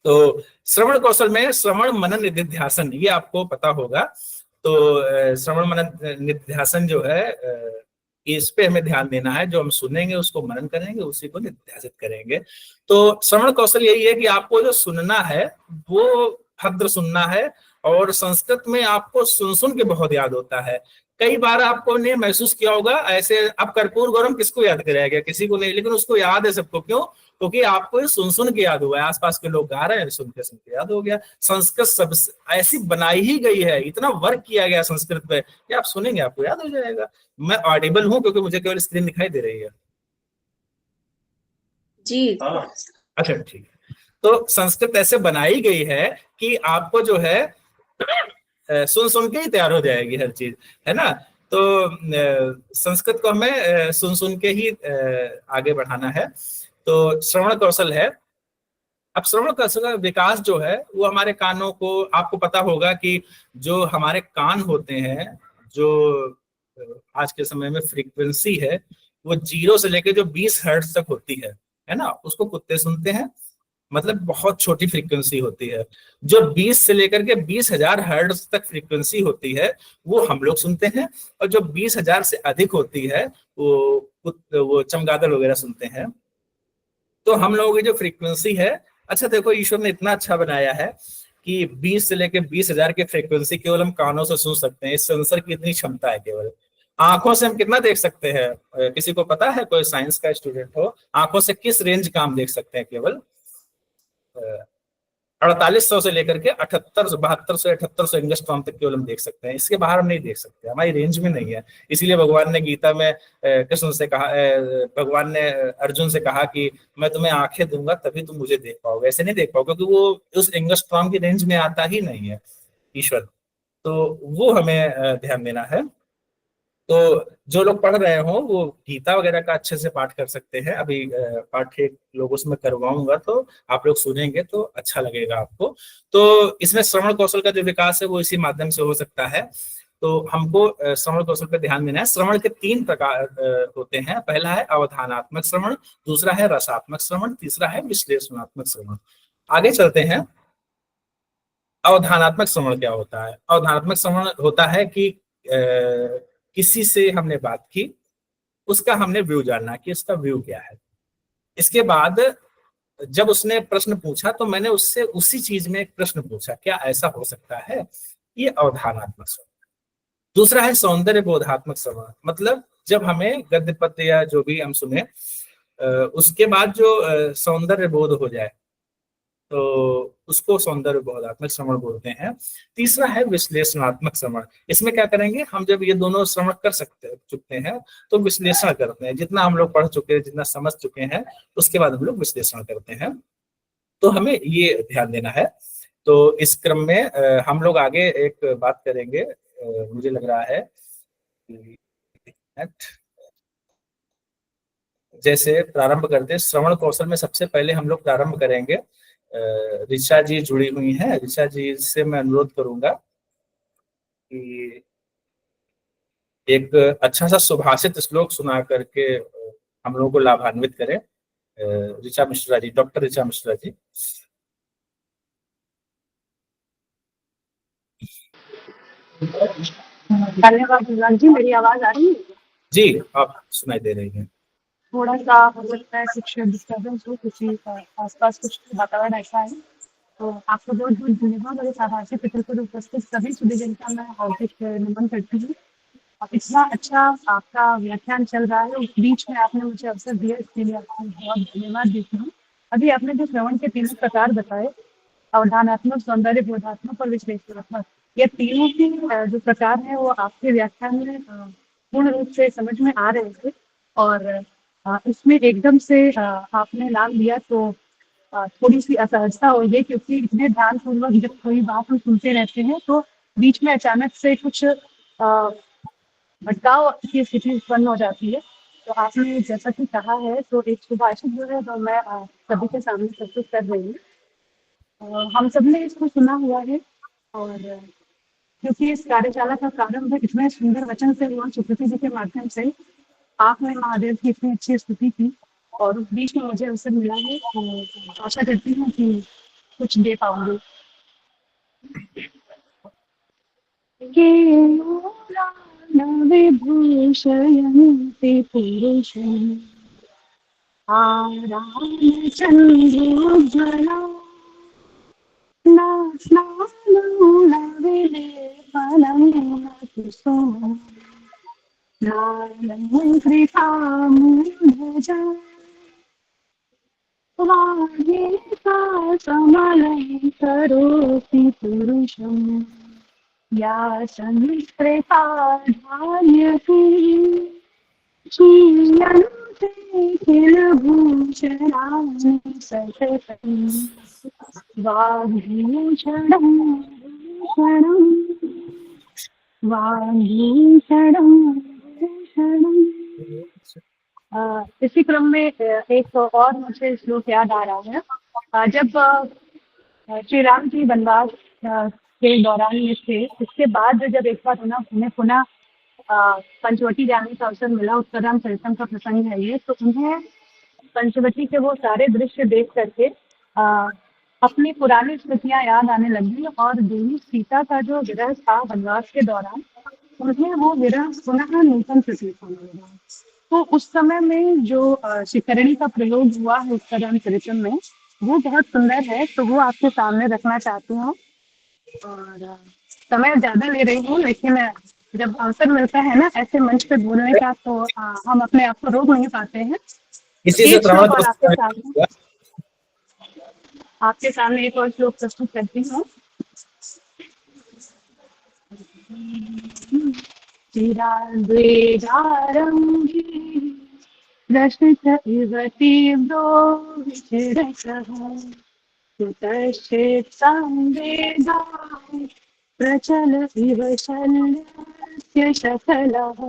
तो श्रवण कौशल में श्रवण मनन निधिध्यासन, ये आपको पता होगा। तो श्रवण मनन निधिध्यासन जो है, इस पे हमें ध्यान देना है। जो हम सुनेंगे उसको मनन करेंगे, उसी को निधिध्यासित करेंगे। तो श्रवण कौशल यही है कि आपको जो सुनना है वो भद्र सुनना है, और संस्कृत में आपको सुन सुन के बहुत याद होता है। कई बार आपको ने महसूस किया होगा ऐसे, अब कर्पूर गौरम किसको याद कराया, किसी को नहीं, लेकिन उसको याद है सबको। क्यों? क्योंकि आपको ये सुन सुन के याद हुआ है, आसपास के लोग गा रहे हैं, सुन के याद हो गया। संस्कृत सब ऐसी बनाई ही गई है, इतना वर्क किया गया संस्कृत पे कि आप सुनेंगे आपको याद हो जाएगा। मैं ऑडिबल हूं क्योंकि मुझे केवल स्क्रीन दिखाई दे रही है जी। अच्छा ठीक है। तो संस्कृत ऐसे बनाई गई है कि आपको जो है सुन सुन के ही तैयार हो जाएगी हर चीज, है ना। तो संस्कृत को हमें सुन सुन के ही आगे बढ़ाना है। तो श्रवण कौशल है। अब श्रवण कौशल का विकास जो है वो हमारे कानों को, आपको पता होगा कि जो हमारे कान होते हैं, जो आज के समय में फ्रीक्वेंसी है वो 0 से लेकर जो 20 हर्ट्ज तक होती है ना, उसको कुत्ते सुनते हैं। मतलब बहुत छोटी फ्रीक्वेंसी होती है। जो 20 से लेकर के 20,000 हर्ट्ज तक फ्रीक्वेंसी होती है वो हम लोग सुनते हैं, और जो 20,000 से अधिक होती है वो चमगादड़ वगैरह सुनते हैं। तो हम लोगों की जो फ्रीक्वेंसी है, अच्छा देखो ईश्वर ने इतना अच्छा बनाया है कि 20 से लेकर 20,000 की फ्रीक्वेंसी केवल हम कानों से सुन सकते हैं। इस सेंसर की इतनी क्षमता है। केवल आंखों से हम कितना देख सकते हैं? किसी को पता है? कोई साइंस का स्टूडेंट हो, आंखों से किस रेंज का हम देख सकते हैं? केवल 4800 से लेकर के 7800, 7200, 7800 एंगस्ट्रॉम तक केवल हम देख सकते हैं। इसके बाहर हम नहीं देख सकते, हमारी रेंज में नहीं है। इसीलिए भगवान ने गीता में कृष्ण से कहा, भगवान ने अर्जुन से कहा कि मैं तुम्हें आंखें दूंगा तभी तुम मुझे देख पाओगे, ऐसे नहीं देख पाओगे, क्योंकि वो उस एंगस्ट्रॉम की रेंज में आता ही नहीं है ईश्वर। तो वो हमें ध्यान देना है। तो जो लोग पढ़ रहे हो वो गीता वगैरह का अच्छे से पाठ कर सकते हैं। अभी पाठ एक लोगों से मैं करवाऊंगा, तो आप लोग सुनेंगे तो अच्छा लगेगा आपको। तो इसमें श्रवण कौशल का जो विकास है वो इसी माध्यम से हो सकता है। तो हमको श्रवण कौशल पर ध्यान देना है। श्रवण के 3 प्रकार होते हैं। पहला है अवधानात्मक श्रवण, दूसरा है रसात्मक श्रवण, तीसरा है विश्लेषणात्मक श्रवण। आगे चलते हैं। अवधानात्मक श्रवण क्या होता है? अवधानात्मक श्रवण होता है कि किसी से हमने बात की, उसका हमने व्यू जानना कि उसका व्यू क्या है। इसके बाद जब उसने प्रश्न पूछा तो मैंने उससे उसी चीज में एक प्रश्न पूछा, क्या ऐसा हो सकता है? ये अवधानात्मक श्रवण। दूसरा है सौंदर्य बोधात्मक श्रवण, मतलब जब हमें गद्य पद्य या जो भी हम सुने उसके बाद जो सौंदर्य बोध हो जाए तो उसको सौंदर्य बोधात्मक श्रवण बोलते हैं। तीसरा है विश्लेषणात्मक श्रवण। इसमें क्या करेंगे हम? जब ये दोनों श्रवण कर चुके हैं तो विश्लेषण करते हैं। जितना हम लोग पढ़ चुके हैं, जितना समझ चुके हैं, उसके बाद हम लोग विश्लेषण करते हैं। तो हमें ये ध्यान देना है। तो इस क्रम में हम लोग आगे एक बात करेंगे। मुझे लग रहा है जैसे प्रारंभ करते हैं श्रवण कौशल में, सबसे पहले हम लोग प्रारंभ करेंगे। ऋचा जी जुड़ी हुई हैं। ऋचा जी से मैं अनुरोध करूंगा कि एक अच्छा सा सुभाषित श्लोक सुना करके हम लोगों को लाभान्वित करें। ऋचा मिश्रा जी, डॉक्टर ऋचा मिश्रा जी। धन्यवाद विभाग जी। मेरी आवाज आ रही है? जी, आप सुनाई दे रही हैं। थोड़ा सा हो सकता है कुछ डिस्टर्बेंस हो, किसी आसपास कुछ वातावरण ऐसा है, तो आपको बहुत बहुत धन्यवाद। और इस आभासी पत्र पर उपस्थित सभी सुधीजन का मैं हार्दिक नमन करती हूँ। और इतना अच्छा आपका व्याख्यान चल रहा है, उस बीच में आपने मुझे अवसर दिया, इसके लिए आपको बहुत धन्यवाद देती हूँ। अभी आपने जो श्रवण के 3 प्रकार बताए, अवधानात्मक, सौंदर्य बोधात्मक और विश्लेषणात्मक, ये तीनों ही जो प्रकार है वो आपके व्याख्यान में पूर्ण रूप से समझ में आ रहे थे। और इसमें एकदम से आपने नाम लिया तो थोड़ी सी असहजता हो गई, क्योंकि इतने ध्यानपूर्वक जब कोई बात हम सुनते रहते हैं तो बीच में अचानक से कुछ भटकाव की स्थिति उत्पन्न हो जाती है। तो आपने जैसा कि कहा है, तो एक सुभाषित जो है तो मैं सभी के सामने प्रस्तुत कर रही हूँ। हम सबने इसको सुना हुआ है, और क्योंकि इस कार्यशाला का प्रारंभ इतने सुंदर वचन से हुआ, सुकृति जी के माध्यम से, आपने महादेव की इतनी अच्छी स्तुति की, और उस बीच में मुझे अवसर मिला है, तो आशा करती हूँ कि कुछ दे पाऊंगी। विभूषयन्ति पुरुषम् आरामचन्द्रोज्ज्वला न स्नानो न विलेपनं न कुसुमम् नालङ्कृताम्बुजा वागीता समलङ्करोति पुरुषम् या संस्कृता धार्यते क्षीयन्ते किल भूषणानि सततम् वाग्भूषणं भूषणम् वागीषणं भूषणम् इसी क्रम में एक और मुझे श्लोक याद आ रहा है। जब श्री राम जी वनवास के दौरान में थे, इसके बाद जब एक बार उन्हें पुनः पंचवटी जाने का अवसर मिला, उत्तरराम चरितम का प्रसंग है ये, तो उन्हें पंचवटी के वो सारे दृश्य देख करके अपनी पुरानी स्मृतियां याद आने लगी और देवी सीता का जो विरह था वनवास के दौरान, उन्हें वो विरह पुनः नूतन प्रतीत होने लगा। तो उस समय में जो शिखरणी का प्रयोग हुआ है उत्तरराम चरितम में, वो बहुत सुंदर है, तो वो आपके सामने रखना चाहती हूँ। और समय ज्यादा ले रही हूँ, लेकिन जब अवसर मिलता है ना ऐसे मंच पे बोलने का, तो हम अपने आप को रोक नहीं पाते हैं। इसी से एक श्लोक और श्रवण आपके सामने एक और श्लोक प्रस्तुत करती हूँ। रश्मित इव तीव्रो विचिरसः सुतश्चेत् संवेदाः प्रचल इव शल्यस्य शकलः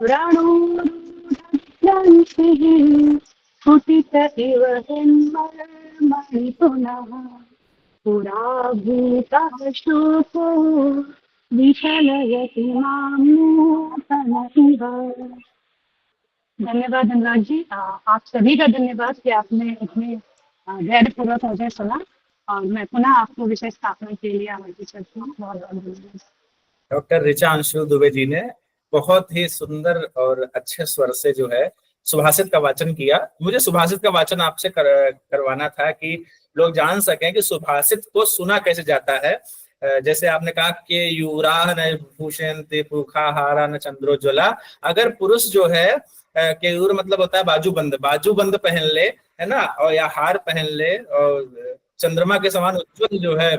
व्रणोरुदग्रन्थिः स्फुटित इव हिन्मयि पुनः पुरा भूतः शोको विचलयति मां नूतन इव। धन्यवाद अनुराग जी, आप सभी का धन्यवाद कि आपने इतने धैर्यपूर्वक मुझे सुना, और मैं पुनः आपको विषय स्थापना के लिए आमंत्रित करती हूँ। बहुत बहुत धन्यवाद। डॉक्टर ऋचा अंशुल दुबे जी ने बहुत ही सुंदर और अच्छे स्वर से जो है सुभाषित का वाचन किया। मुझे सुभाषित का वाचन आपसे करवाना था कि लोग जान सकें कि सुभाषित को सुना कैसे जाता है। जैसे आपने कहा कि युवराह न भूषयन्ति पुखाहारा न चंद्रोज्वला, अगर पुरुष जो है केयूर मतलब होता है बाजूबंद पहन ले, है ना, और या हार पहन ले और चंद्रमा के समान उज्ज्वल जो है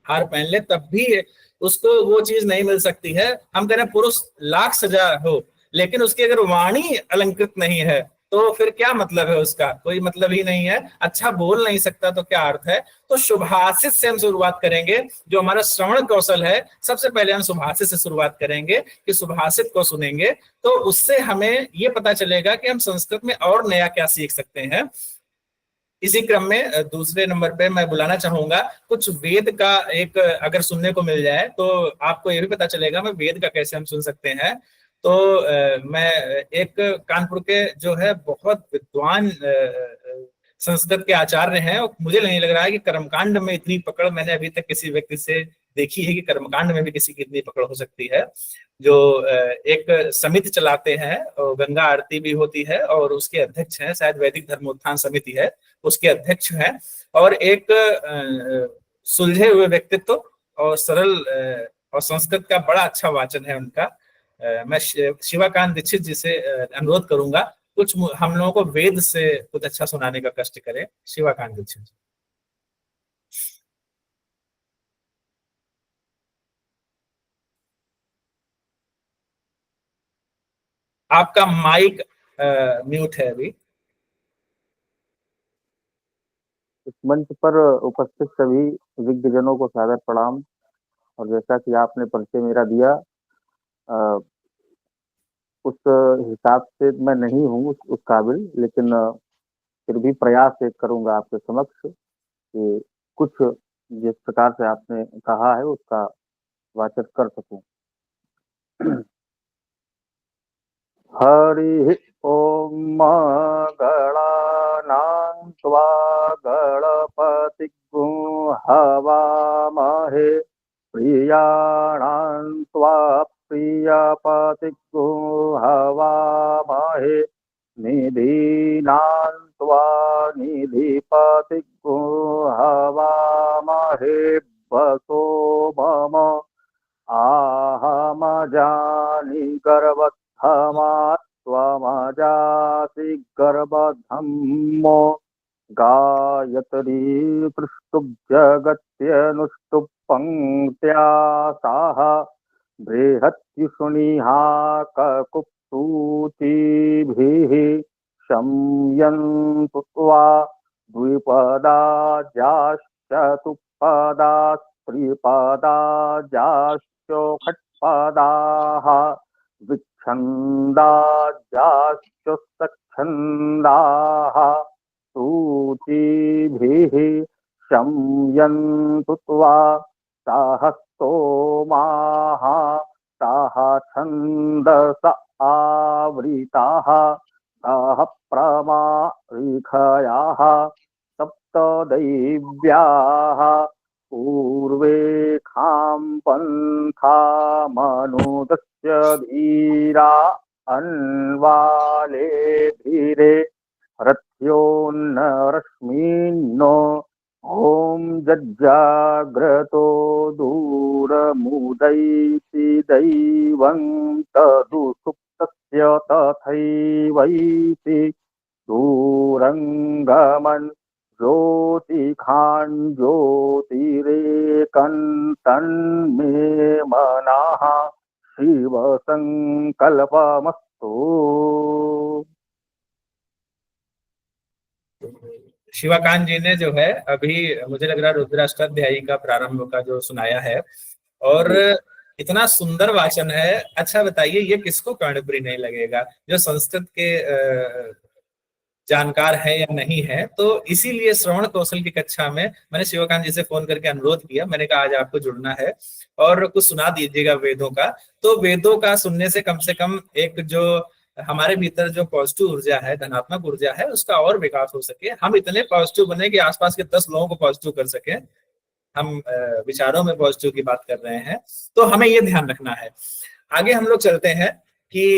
हार पहन ले, तब भी उसको वो चीज नहीं मिल सकती है। हम कह रहे हैं पुरुष लाख सजा हो, लेकिन उसकी अगर वाणी अलंकृत नहीं है तो फिर क्या मतलब है, उसका कोई मतलब ही नहीं है। अच्छा बोल नहीं सकता तो क्या अर्थ है। तो सुभाषित से हम शुरुआत करेंगे। जो हमारा श्रवण कौशल है, सबसे पहले हम सुभाषित से शुरुआत करेंगे कि सुभाषित को सुनेंगे तो उससे हमें ये पता चलेगा कि हम संस्कृत में और नया क्या सीख सकते हैं। इसी क्रम में दूसरे नंबर पे मैं बुलाना चाहूंगा कुछ वेद का एक अगर सुनने को मिल जाए तो आपको ये भी पता चलेगा मैं वेद का कैसे हम सुन सकते हैं। तो मैं एक कानपुर के जो है बहुत विद्वान संस्कृत के आचार्य हैं, और मुझे नहीं लग रहा है कि कर्मकांड में इतनी पकड़ मैंने अभी तक किसी व्यक्ति से देखी है कि कर्मकांड में भी किसी की इतनी पकड़ हो सकती है। जो एक समिति चलाते हैं और गंगा आरती भी होती है, और उसके अध्यक्ष हैं, शायद वैदिक धर्मोत्थान समिति है, उसके अध्यक्ष हैं, और एक सुलझे हुए व्यक्तित्व और सरल और संस्कृत का बड़ा अच्छा वाचन है उनका। मैं शिवाकांत दीक्षित जी से अनुरोध करूंगा कुछ हम लोगों को वेद से कुछ अच्छा सुनाने का कष्ट करें। शिवाकांत दीक्षित। आपका माइक म्यूट है अभी। इस मंच पर उपस्थित सभी विज्ञजनों को सादर प्रणाम। और जैसा कि आपने परिचय मेरा दिया, उस हिसाब से मैं नहीं हूँ उस काबिल, लेकिन फिर भी प्रयास एक करूंगा आपके समक्ष कि कुछ जिस प्रकार से आपने कहा है उसका वाचन कर सकूं। हरि ओम गणानां त्वा गणपतिं हवामहे प्रियाणां त्वा प्रियपतिं हवामहे निधीनां त्वा निधिपतिं हवामहे वसो मम आहमजानि गर्भस्थमा त्वमजासि गर्भधम्मो गायत्री पृष्टुभ्यगत्यनुष्टुप् पंक्त्या साह बृहत्युष्णीहा ककुप्सूतिभिः शम्यन्तु त्वा द्विपदाजाश्चतुष्पदा त्रिपदाजाश्च खट्पदाः छन्दाजाश्च सच्छन्दाः सूचिभिः शम्यन्तु त्वा ताः स्तोमाः ताः छन्दस आवृताः ताः प्रमारिखयाः सप्तदैव्याः पूर्वे खां पन्थामनुदस्य धीरा अन्वाले धीरे रथ्योन्न रश्मिन्नो ॐ जज्जाग्रतो दूरमुदैति दैवं तदुसुप्तस्य तथैवैति दूरङ्गमन् ज्योतिखान् ज्योतिरेकन्तन्मे मनः शिवसङ्कल्पमस्तु। शिवाकांत जी ने जो है अभी मुझे लग रहा है रुद्राष्टाध्यायी का प्रारंभ का जो सुनाया है, और इतना सुंदर वाचन है। अच्छा बताइए, ये किसको कर्णप्रिय नहीं लगेगा जो संस्कृत के जानकार है या नहीं है। तो इसीलिए श्रवण कौशल की कक्षा में मैंने शिवकांत जी से फोन करके अनुरोध किया, मैंने कहा आज आपको जुड़ना है और कुछ सुना दीजिएगा वेदों का। तो वेदों का सुनने से कम एक जो हमारे भीतर जो पॉजिटिव ऊर्जा है, धनात्मक ऊर्जा है, उसका और विकास हो सके, हम इतने पॉजिटिव बने कि आसपास के 10 लोगों को पॉजिटिव कर सके। हम विचारों में पॉजिटिव की बात कर रहे हैं, तो हमें ये ध्यान रखना है। आगे हम लोग चलते हैं कि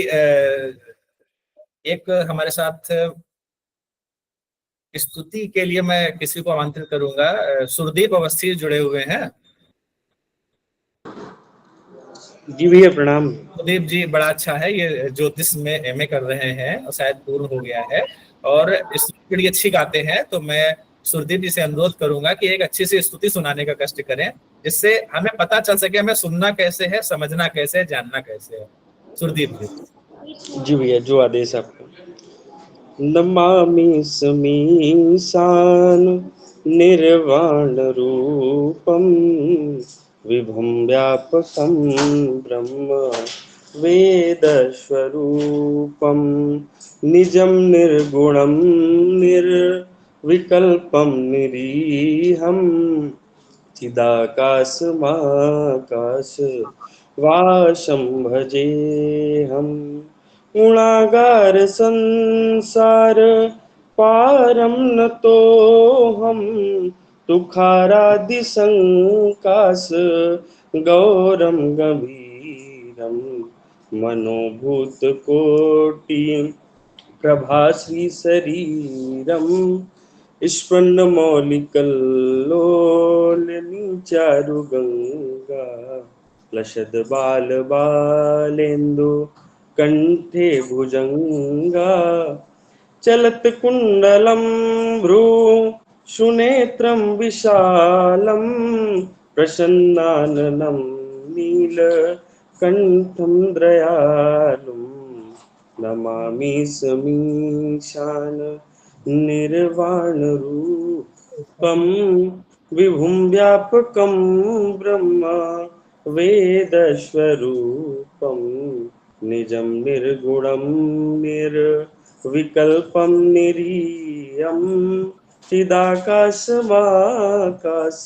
एक हमारे साथ स्तुति के लिए मैं किसी को आमंत्रित करूंगा। सुरदीप अवस्थी जुड़े हुए हैं। जी भैया प्रणाम। सुरदीप जी बड़ा अच्छा है, ये ज्योतिष में एमए कर रहे हैं और शायद पूर्ण हो गया है और स्तुति बड़ी अच्छी गाते हैं। तो मैं सुरदीप जी से अनुरोध करूंगा कि एक अच्छी सी स्तुति सुनाने का कष्ट करें, जिससे हमें पता चल सके हमें सुनना कैसे है, समझना कैसे है, जानना कैसे है। सुरदीप जी। जी भैया, जो आदेश आपका। नमामि समीशान निर्वाण रूपम विभुं व्यापकं ब्रह्म वेद स्वरूपम निजं निर्गुणं निर्विकल्पं निरीहं चिदाकाशमाकाश वासं भजेऽहम् गुणागार संसार पारम नतोऽहं तुखारादि संकाश गौरम गंभीरम मनोभूत कोटि प्रभाश्री शरीरम स्पन्न मौलिकल्लोलनी चारु गंगा लशद बाल बालेन्दु कंठे भुजंगा चलत कुंडलम भ्रू सुनेत्रम विशालम प्रसन्नाननम नील कंठम दयालुम नमामि समीशान निर्वाण रूपम विभुं व्यापकं ब्रह्म वेद स्वरूपम निजं निर्गुणं निर्विकल्पं निरीयं चिदाकाशमाकाश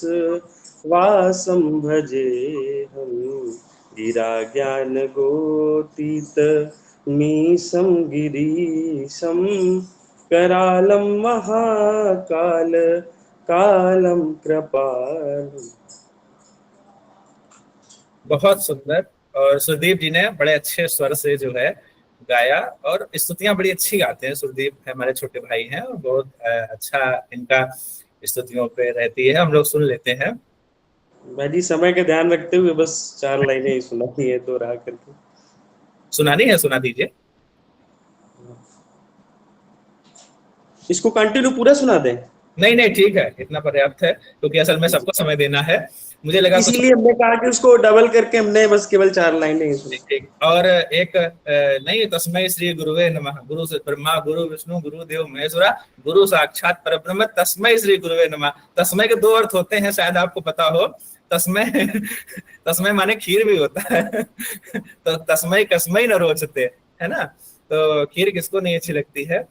वासं भजेऽहं गिरा ज्ञान गोतीत मीशं गिरीशं करालं महाकाल कालं कृपालु। बहुत सुंदर। और सुरदीप जी ने बड़े अच्छे स्वर से जो है गाया, और स्तुतियां बड़ी अच्छी गाते हैं। सुरदीप हमारे छोटे भाई हैं और बहुत अच्छा इनका स्तुतियों पे रहती है, हम लोग सुन लेते हैं। मैं जी समय का ध्यान रखते हुए बस 4 लाइनें ही सुनानी है, तो रहा करके सुनानी है, सुना दीजिए। इसको कंटिन्यू पूरा सुना दें? नहीं ठीक है, इतना पर्याप्त है, क्योंकि असल में सबको समय देना है। मुझे लगा इसीलिए हमने कहा कि उसको डबल करके हमने बस केवल 4 लाइनें सुनी। और एक नहीं, तस्मै श्री गुरुवे नमः, गुरु से ब्रह्मा गुरु विष्णु गुरु देव महेश्वरा गुरु साक्षात परब्रह्म तस्मै श्री गुरुवे नमः। तस्मै के 2 अर्थ होते हैं, शायद आपको पता हो। तस्मै तस्मै माने खीर भी होता है तो तस्मै कसमै न रोचते, है ना। तो खीर किसको नहीं अच्छी लगती है।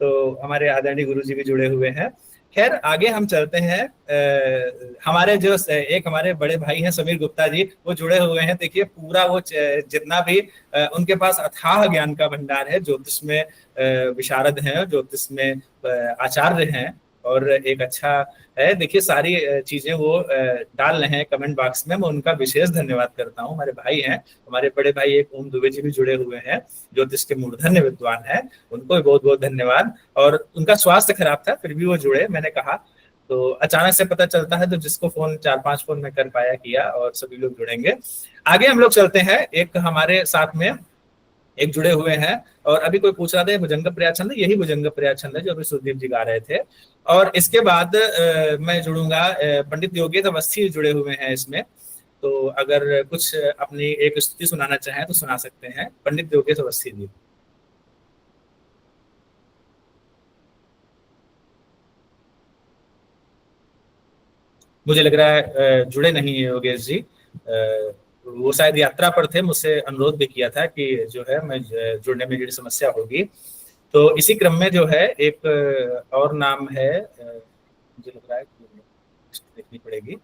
तो हमारे आदरणीय गुरु जी भी जुड़े हुए हैं। खैर आगे हम चलते हैं। हमारे जो एक हमारे बड़े भाई हैं समीर गुप्ता जी, वो जुड़े हुए हैं। देखिए पूरा वो जितना भी उनके पास अथाह ज्ञान का भंडार है, ज्योतिष में विशारद हैं, ज्योतिष में आचार्य हैं, और एक अच्छा है। देखिए सारी चीजें वो डाल रहे हैं कमेंट बॉक्स में, मैं उनका विशेष धन्यवाद करता हूँ। हमारे भाई हैं, हमारे बड़े भाई एक ओम दुबे जी भी जुड़े हुए हैं, ज्योतिष के मूर्धन्य विद्वान हैं, उनको भी बहुत बहुत धन्यवाद। और उनका स्वास्थ्य खराब था फिर भी वो जुड़े, मैंने कहा तो अचानक से पता चलता है, तो जिसको फोन 4-5 फोन में कर पाया किया, और सभी लोग जुड़ेंगे। आगे हम लोग चलते हैं। एक हमारे साथ में एक जुड़े हुए हैं, और अभी कोई पूछ रहा था भुजंग प्रिया छंद, यही भुजंग प्रिया छंद है जो अभी सुदीप जी गा रहे थे। और इसके बाद मैं जुड़ूंगा, पंडित योगेश अवस्थी जुड़े हुए हैं इसमें। तो अगर कुछ अपनी एक स्तुति सुनाना चाहें तो सुना सकते हैं, पंडित योगेश अवस्थी जी। मुझे लग रहा है जुड़े नहीं है योगेश जी, वो शायद यात्रा पर थे। मुझसे अनुरोध भी किया था कि जो है मैं जुड़ने में जो समस्या होगी। तो इसी क्रम में जो है एक और नाम है, मुझे लग रहा है देखनी पड़ेगी।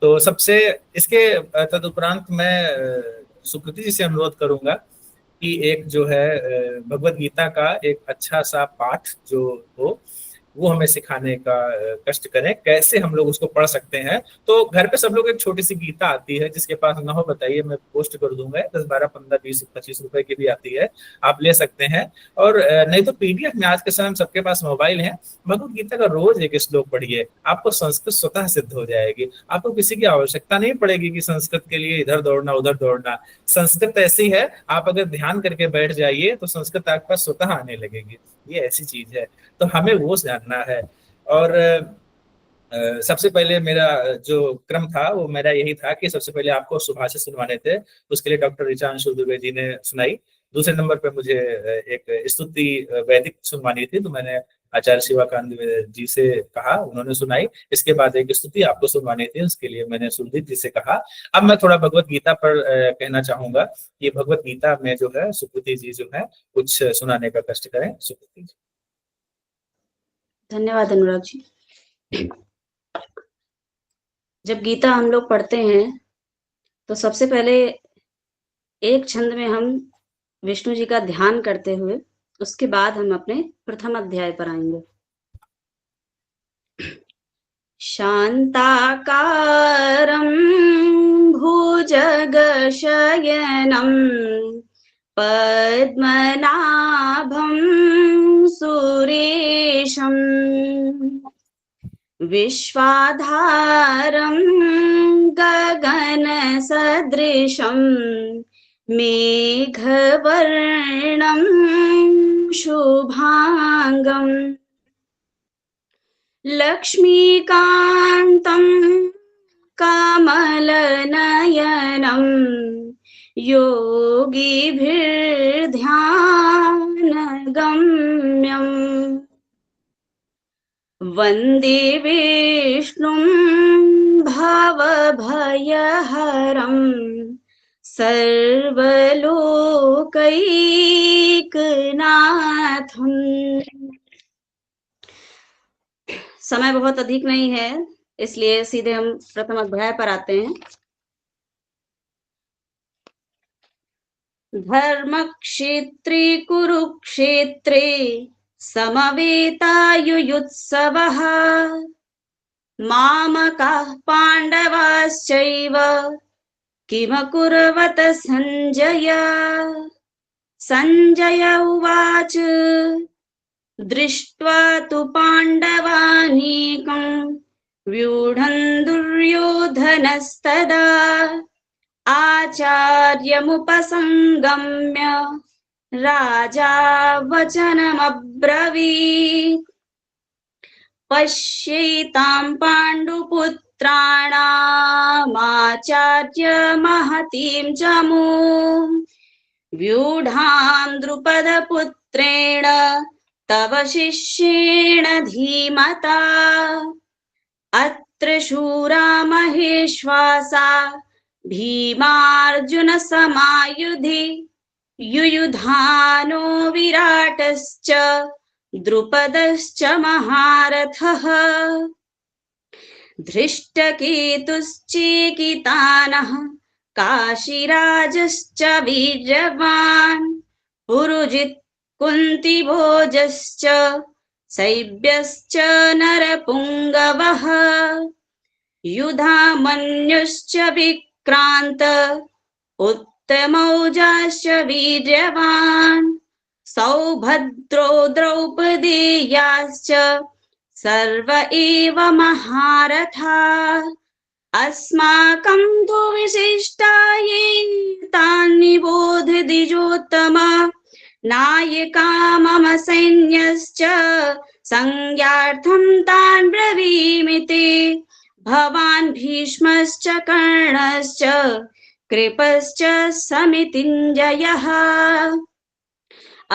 तो सबसे इसके तदुपरांत मैं सुकृति जी से अनुरोध करूंगा कि एक जो है भगवत गीता का एक अच्छा सा पाठ जो हो वो हमें सिखाने का कष्ट करें, कैसे हम लोग उसको पढ़ सकते हैं। तो घर पे सब लोग एक छोटी सी गीता आती है, जिसके पास ना हो बताइए, मैं पोस्ट कर दूंगा। 10, 12, 15, 20, 25 रुपए की भी आती है, आप ले सकते हैं। और नहीं तो पीडीएफ में आज के समय सबके पास मोबाइल है। भगवत गीता का रोज एक श्लोक पढ़िए, आपको संस्कृत स्वतः सिद्ध हो जाएगी। आपको किसी की आवश्यकता नहीं पड़ेगी कि संस्कृत के लिए इधर दौड़ना उधर दौड़ना। संस्कृत ऐसी है, आप अगर ध्यान करके बैठ जाइए तो संस्कृत आपके पास स्वतः आने लगेगी। ये ऐसी चीज है, तो हमें वो जानना है। और सबसे पहले मेरा जो क्रम था वो मेरा यही था कि सबसे पहले आपको सुभाषित सुनवाने थे, उसके लिए डॉक्टर ऋचांशु दुबे जी ने सुनाई। दूसरे नंबर पे मुझे एक स्तुति वैदिक सुनवानी थी, तो मैंने आचार्य शिवाकांत जी से कहा, उन्होंने सुनाई। इसके बाद एक स्तुति आपको सुनवानी थी, उसके लिए मैंने सुरदीप जी से कहा। अब मैं थोड़ा भगवत गीता पर कहना चाहूंगा कि भगवत गीता में जो है सुकृति जी जो है कुछ सुनाने का कष्ट करें। सुकृति जी। धन्यवाद अनुराग जी। जब गीता हम लोग पढ़ते हैं तो सबसे पहले एक छंद में हम विष्णु जी का ध्यान करते हुए उसके बाद हम अपने प्रथम अध्याय पर आएंगे। शांताकारं भुजगशयनं पद्मनाभं सुरेशं विश्वाधारं गगनसदृशं मेघवर्णं शुभांगं लक्ष्मीकान्तं कमलनयनं योगिभिर्ध्यानगम्यम् वन्दे विष्णुं भवभयहरं सर्वलोकैकनाथम्। समय बहुत अधिक नहीं है, इसलिए सीधे हम प्रथम अध्याय पर आते हैं। धर्मक्षेत्रे कुरुक्षेत्रे समवेतायुयुत्सवः मामकाः पाण्डवाश्चैव किमकुर्वत सञ्जय। सञ्जय उवाच दृष्ट्वा तु पाण्डवानीकं व्यूढं दुर्योधनस्तदा आचार्यमुपसंगम्य राजा वचनमब्रवीत्। पश्येतां पाण्डुपुत्राणामाचार्य महतीं चमूं व्यूढां द्रुपदपुत्रेण तव शिष्येण धीमता। अत्र पुत्रशूरा महेश्वासा भीमार्जुन समायुधि युयुधानो विराटश्च द्रुपदश्च महारथः धृष्टकेतुश्चेकितानः काशीराजश्च वीर्यवान् पुरुजित् कुन्तिभोजश्च शैब्यश्च नरपुङ्गवः युधामन्युश्च विक्रान्त उत्तमौजाश्च वीर्यवान् सौभद्रो द्रौपदेयाश्च सर्व एव महारथा अस्माकं तु विशिष्टाये तान् निबोध द्विजोत्तम नायका मम सैन्यश्च संज्ञार्थं तान् ब्रवीमि ते भवान् भीष्मश्च कर्णश्च कृपश्च समितिञ्जयः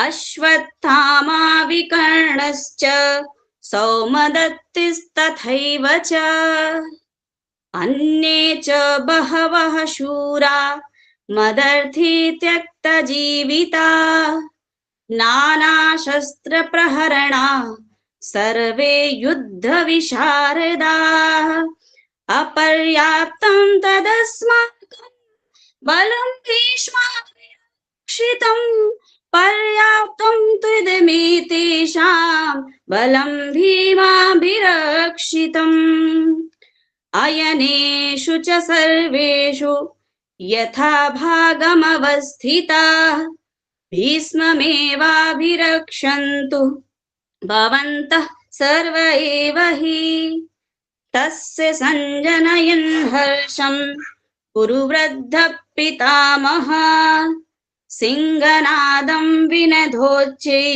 अश्वत्थामा विकर्णश्च सौमदत्तिस्तथैव च अन्ये च बहवः शूरा मदर्थी त्यक्तजीविता नानाशस्त्रप्रहरणा सर्वे युद्धविशारदाः अपर्याप्तं तदस्माकं बलं भीष्माभिरक्षितं पर्याप्तं त्विदमेतेषां बलं भीमाभिरक्षितम् अयनेषु च सर्वेषु यथा भागमवस्थिताः भीष्ममेवाभिरक्षन्तु भवन्तः सर्व एव हि तस्य सञ्जनयन् हर्षं कुरुवृद्धः पितामहः सिंहनादं विनधोच्चै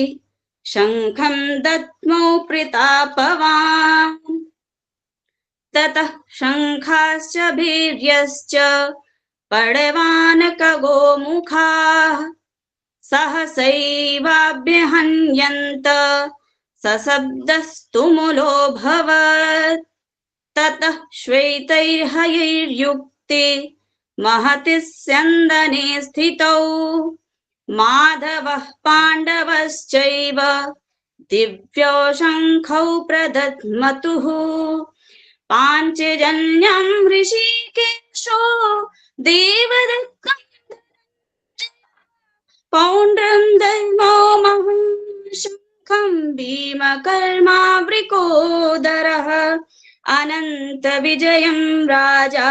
शङ्खं दद्मौ प्रतापवान् ततः शङ्खाश्च भीर्यश्च पडवानकगोमुखाः सहसैवाभ्यहन्यन्त सशब्दस्तुमुलोऽभवत् ततः श्वेतैर्हयैर्युक्ते महति स्यन्दने स्थितौ माधवः पाण्डवश्चैव दिव्यौ शङ्खौ प्रदध्मतुः पाञ्चजन्यं ऋषिकेशो देवदत्तं पौण्ड्रं दद्मो महाशङ्खं भीमकर्मावृकोदरः अनन्तविजयं राजा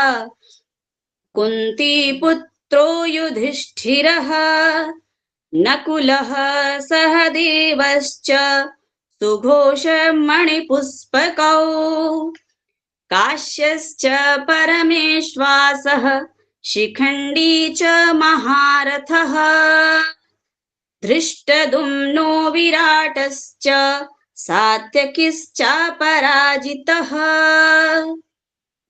कुन्तीपुत्रो युधिष्ठिरः नकुलः सहदेवश्च सुघोषमणिपुष्पकौ काश्यश्च परमेश्वासः शिखण्डी च महारथः धृष्टद्युम्नो विराटश्च सात्यकिश्चापराजितः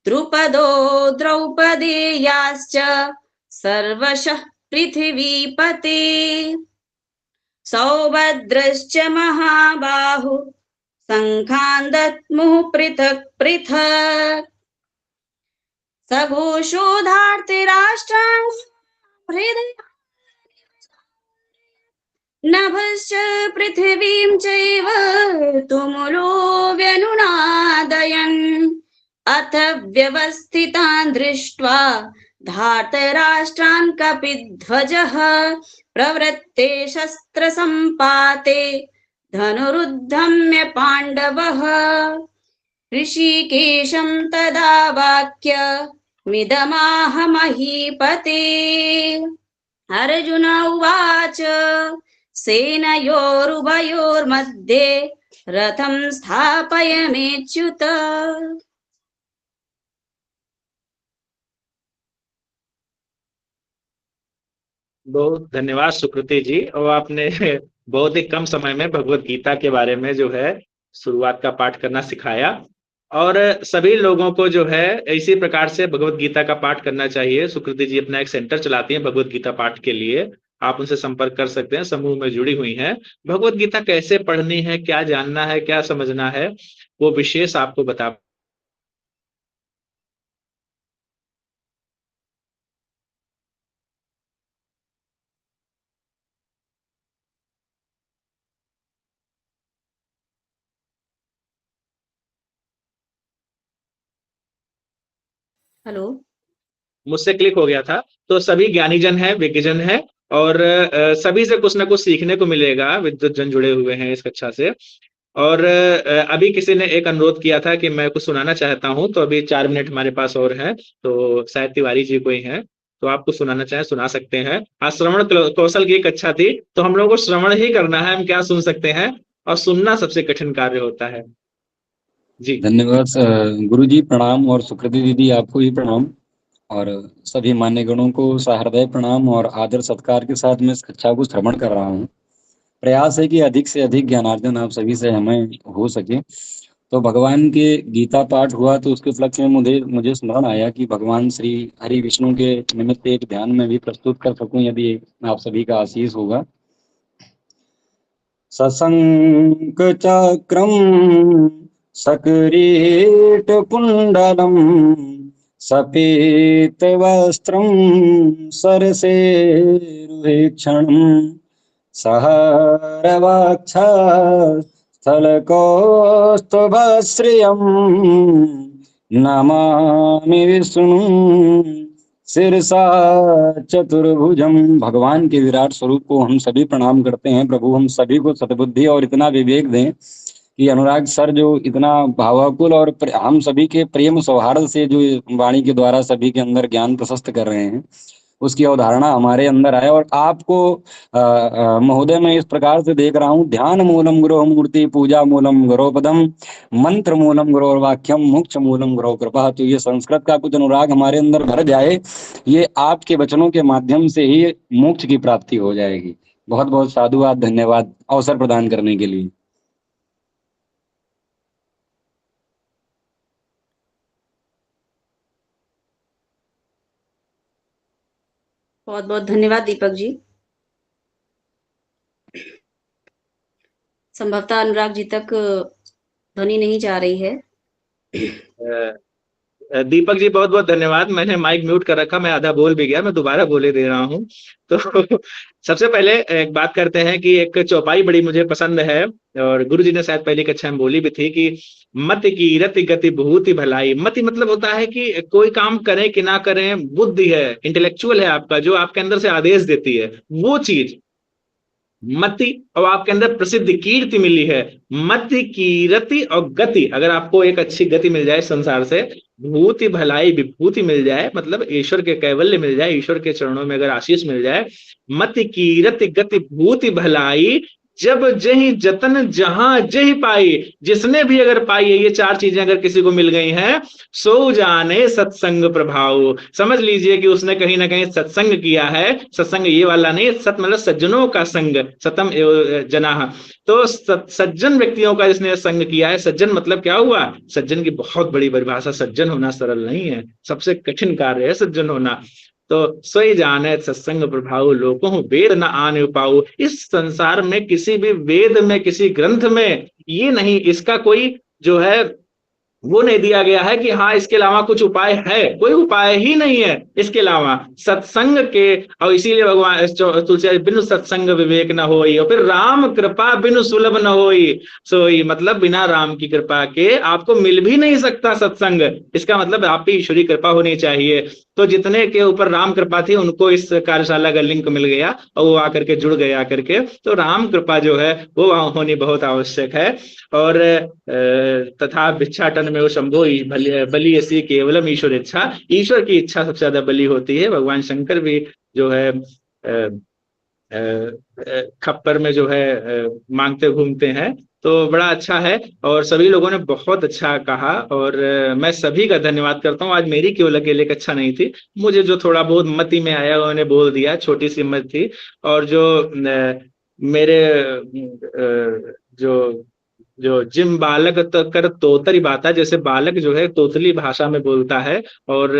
द्रुपदो द्रौपदेयाश्च सर्वशः पृथिवीपते सौभद्रश्च महाबाहु शङ्खान् दद्मुः पृथक् पृथक् सघोषोधार्तराष्ट्रान् हृदय नभश्च पृथिवीं चैव तुमुलो व्यनुनादयन् अथ व्यवस्थितान् दृष्ट्वा धार्तराष्ट्रान् कपिध्वजः प्रवृत्ते शस्त्रसम्पाते धनुरुद्धम्य पाण्डवः ऋषिकेशं तदा वाक्यमिदमाह महीपते अर्जुन उवाच सेनयोरुभयोर्मध्ये रथं स्थापयमेच्युत बहुत धन्यवाद सुकृति जी। और आपने बहुत ही कम समय में भगवत गीता के बारे में जो है शुरुआत का पाठ करना सिखाया और सभी लोगों को जो है इसी प्रकार से भगवत गीता का पाठ करना चाहिए। सुकृति जी अपना एक सेंटर चलाती हैं भगवत गीता पाठ के लिए, आप उनसे संपर्क कर सकते हैं, समूह में जुड़ी हुई हैं। भगवत गीता कैसे पढ़नी है, क्या जानना है, क्या समझना है, वो विशेष आपको बता हेलो। मुझसे क्लिक हो गया था। तो सभी ज्ञानीजन है, विज्ञजन है, और सभी से कुछ ना कुछ सीखने को मिलेगा। विद्वत जन जुड़े हुए हैं इस कक्षा से। और अभी किसी ने एक अनुरोध किया था कि मैं कुछ सुनाना चाहता हूं, तो अभी 4 मिनट हमारे पास और हैं, तो शायद तिवारी जी कोई हैं, तो आप कुछ सुनाना चाहें सुना सकते हैं। आज श्रवण कौशल की एक कक्षा थी, तो हम लोगों को श्रवण ही करना है, हम क्या सुन सकते हैं, और सुनना सबसे कठिन कार्य होता है। जी धन्यवाद गुरु जी, प्रणाम, और सुकृति दीदी आपको भी प्रणाम, और सभी मान्य गणों को सहृदय प्रणाम और आदर सत्कार के साथ मैं इस कक्षा को श्रवण कर रहा हूँ। प्रयास है कि अधिक से अधिक ज्ञानार्जन आप सभी से हमें हो सके। तो भगवान के गीता पाठ हुआ, तो उसके उपलक्ष्य में मुझे स्मरण आया कि भगवान श्री हरि विष्णु के निमित्त एक ध्यान में भी प्रस्तुत कर सकूं, यदि आप सभी का आशीष होगा। सशंक चक्रम सकिरीट कुंडलम सपीत वस्त्रम सरसेरुहेक्षणम सहरवक्ष स्थलकौस्तुभश्रियम् नमामि विष्णु शिरसा चतुर्भुजम। भगवान के विराट स्वरूप को हम सभी प्रणाम करते हैं। प्रभु हम सभी को सद्बुद्धि और इतना विवेक दें कि अनुराग सर जो इतना भावाकुल और हम सभी के प्रेम सौहार्द से जो वाणी के द्वारा सभी के अंदर ज्ञान प्रशस्त कर रहे हैं, उसकी अवधारणा हमारे अंदर आए। और आपको महोदय मैं इस प्रकार से देख रहा हूँ, ध्यान मूलम गुरो मूर्ति, पूजा मूलम गुरो पदम, मंत्र मूलम गुरो वाक्यम, मोक्ष मूलम गुरो कृपा। तो ये संस्कृत का कुछ अनुराग हमारे अंदर भर जाए, ये आपके वचनों के माध्यम से ही मोक्ष की प्राप्ति हो जाएगी। बहुत बहुत साधुवाद, धन्यवाद अवसर प्रदान करने के लिए। बहुत बहुत धन्यवाद दीपक जी। संभवतः अनुराग जी तक ध्वनि नहीं जा रही है। दीपक जी बहुत बहुत धन्यवाद। मैंने माइक म्यूट कर रखा, मैं आधा बोल भी गया, मैं दोबारा बोले दे रहा हूँ। तो सबसे पहले एक बात करते हैं कि एक चौपाई बड़ी मुझे पसंद है, और गुरु जी ने शायद पहली कक्षा में बोली भी थी कि मति की रति गति भूति भलाई। मति मतलब होता है कि कोई काम करें कि ना करें, बुद्धि है, इंटेलेक्चुअल है आपका, जो आपके अंदर से आदेश देती है वो चीज मति, और आपके अंदर प्रसिद्ध कीर्ति मिली है। मति कीरति और गति, अगर आपको एक अच्छी गति मिल जाए संसार से, भूति भलाई विभूति मिल जाए, मतलब ईश्वर के कैवल्य मिल जाए, ईश्वर के चरणों में अगर आशीष मिल जाए, मति कीरति गति भूति भलाई, जब जही जतन जहां जही पाई। जिसने भी अगर पाई है ये 4 चीजें अगर किसी को मिल गई हैं, सो जाने सत्संग प्रभाव। समझ लीजिए कि उसने कहीं ना कहीं सत्संग किया है। सत्संग ये वाला नहीं, सत मतलब सज्जनों का संग, सतम जनाह। तो सज्जन व्यक्तियों का जिसने संग किया है। सज्जन मतलब क्या हुआ? सज्जन की बहुत बड़ी परिभाषा। सज्जन होना सरल नहीं है, सबसे कठिन कार्य है सज्जन होना। तो सोई जाने सत्संग प्रभाव, लोगों वेद न आने पाओ। इस संसार में किसी भी वेद में, किसी ग्रंथ में ये नहीं, इसका कोई जो है वो नहीं दिया गया है कि हाँ इसके अलावा कुछ उपाय है। कोई उपाय ही नहीं है इसके अलावा सत्संग के। और इसीलिए भगवान तुलसी बिनु सत्संग विवेक न होई, और फिर राम कृपा बिनु सुलभ न होई। सोई मतलब बिना राम की कृपा के आपको मिल भी नहीं सकता सत्संग। इसका मतलब आप पे ईश्वरी कृपा होनी चाहिए। तो जितने के ऊपर राम कृपा थी उनको इस कार्यशाला का लिंक मिल गया और वो आकर के जुड़ गए आकर के। तो राम कृपा जो है वो होनी बहुत आवश्यक है। और तथा भिक्षाटन में वो शंभो बलि ऐसी केवलम ईश्वर इच्छा। ईश्वर की इच्छा सबसे ज्यादा बलि होती है। भगवान शंकर भी जो है खप्पर में जो है मांगते घूमते हैं। तो बड़ा अच्छा है, और सभी लोगों ने बहुत अच्छा कहा, और मैं सभी का धन्यवाद करता हूँ। आज मेरी केवल अकेले अच्छा नहीं थी, मुझे जो थोड़ा बहुत मति में आया उन्होंने बोल दिया, छोटी सी मत थी। और जो मेरे जो जो जिम बालक कर तोतरी बाता, जैसे बालक जो है तोतली भाषा में बोलता है और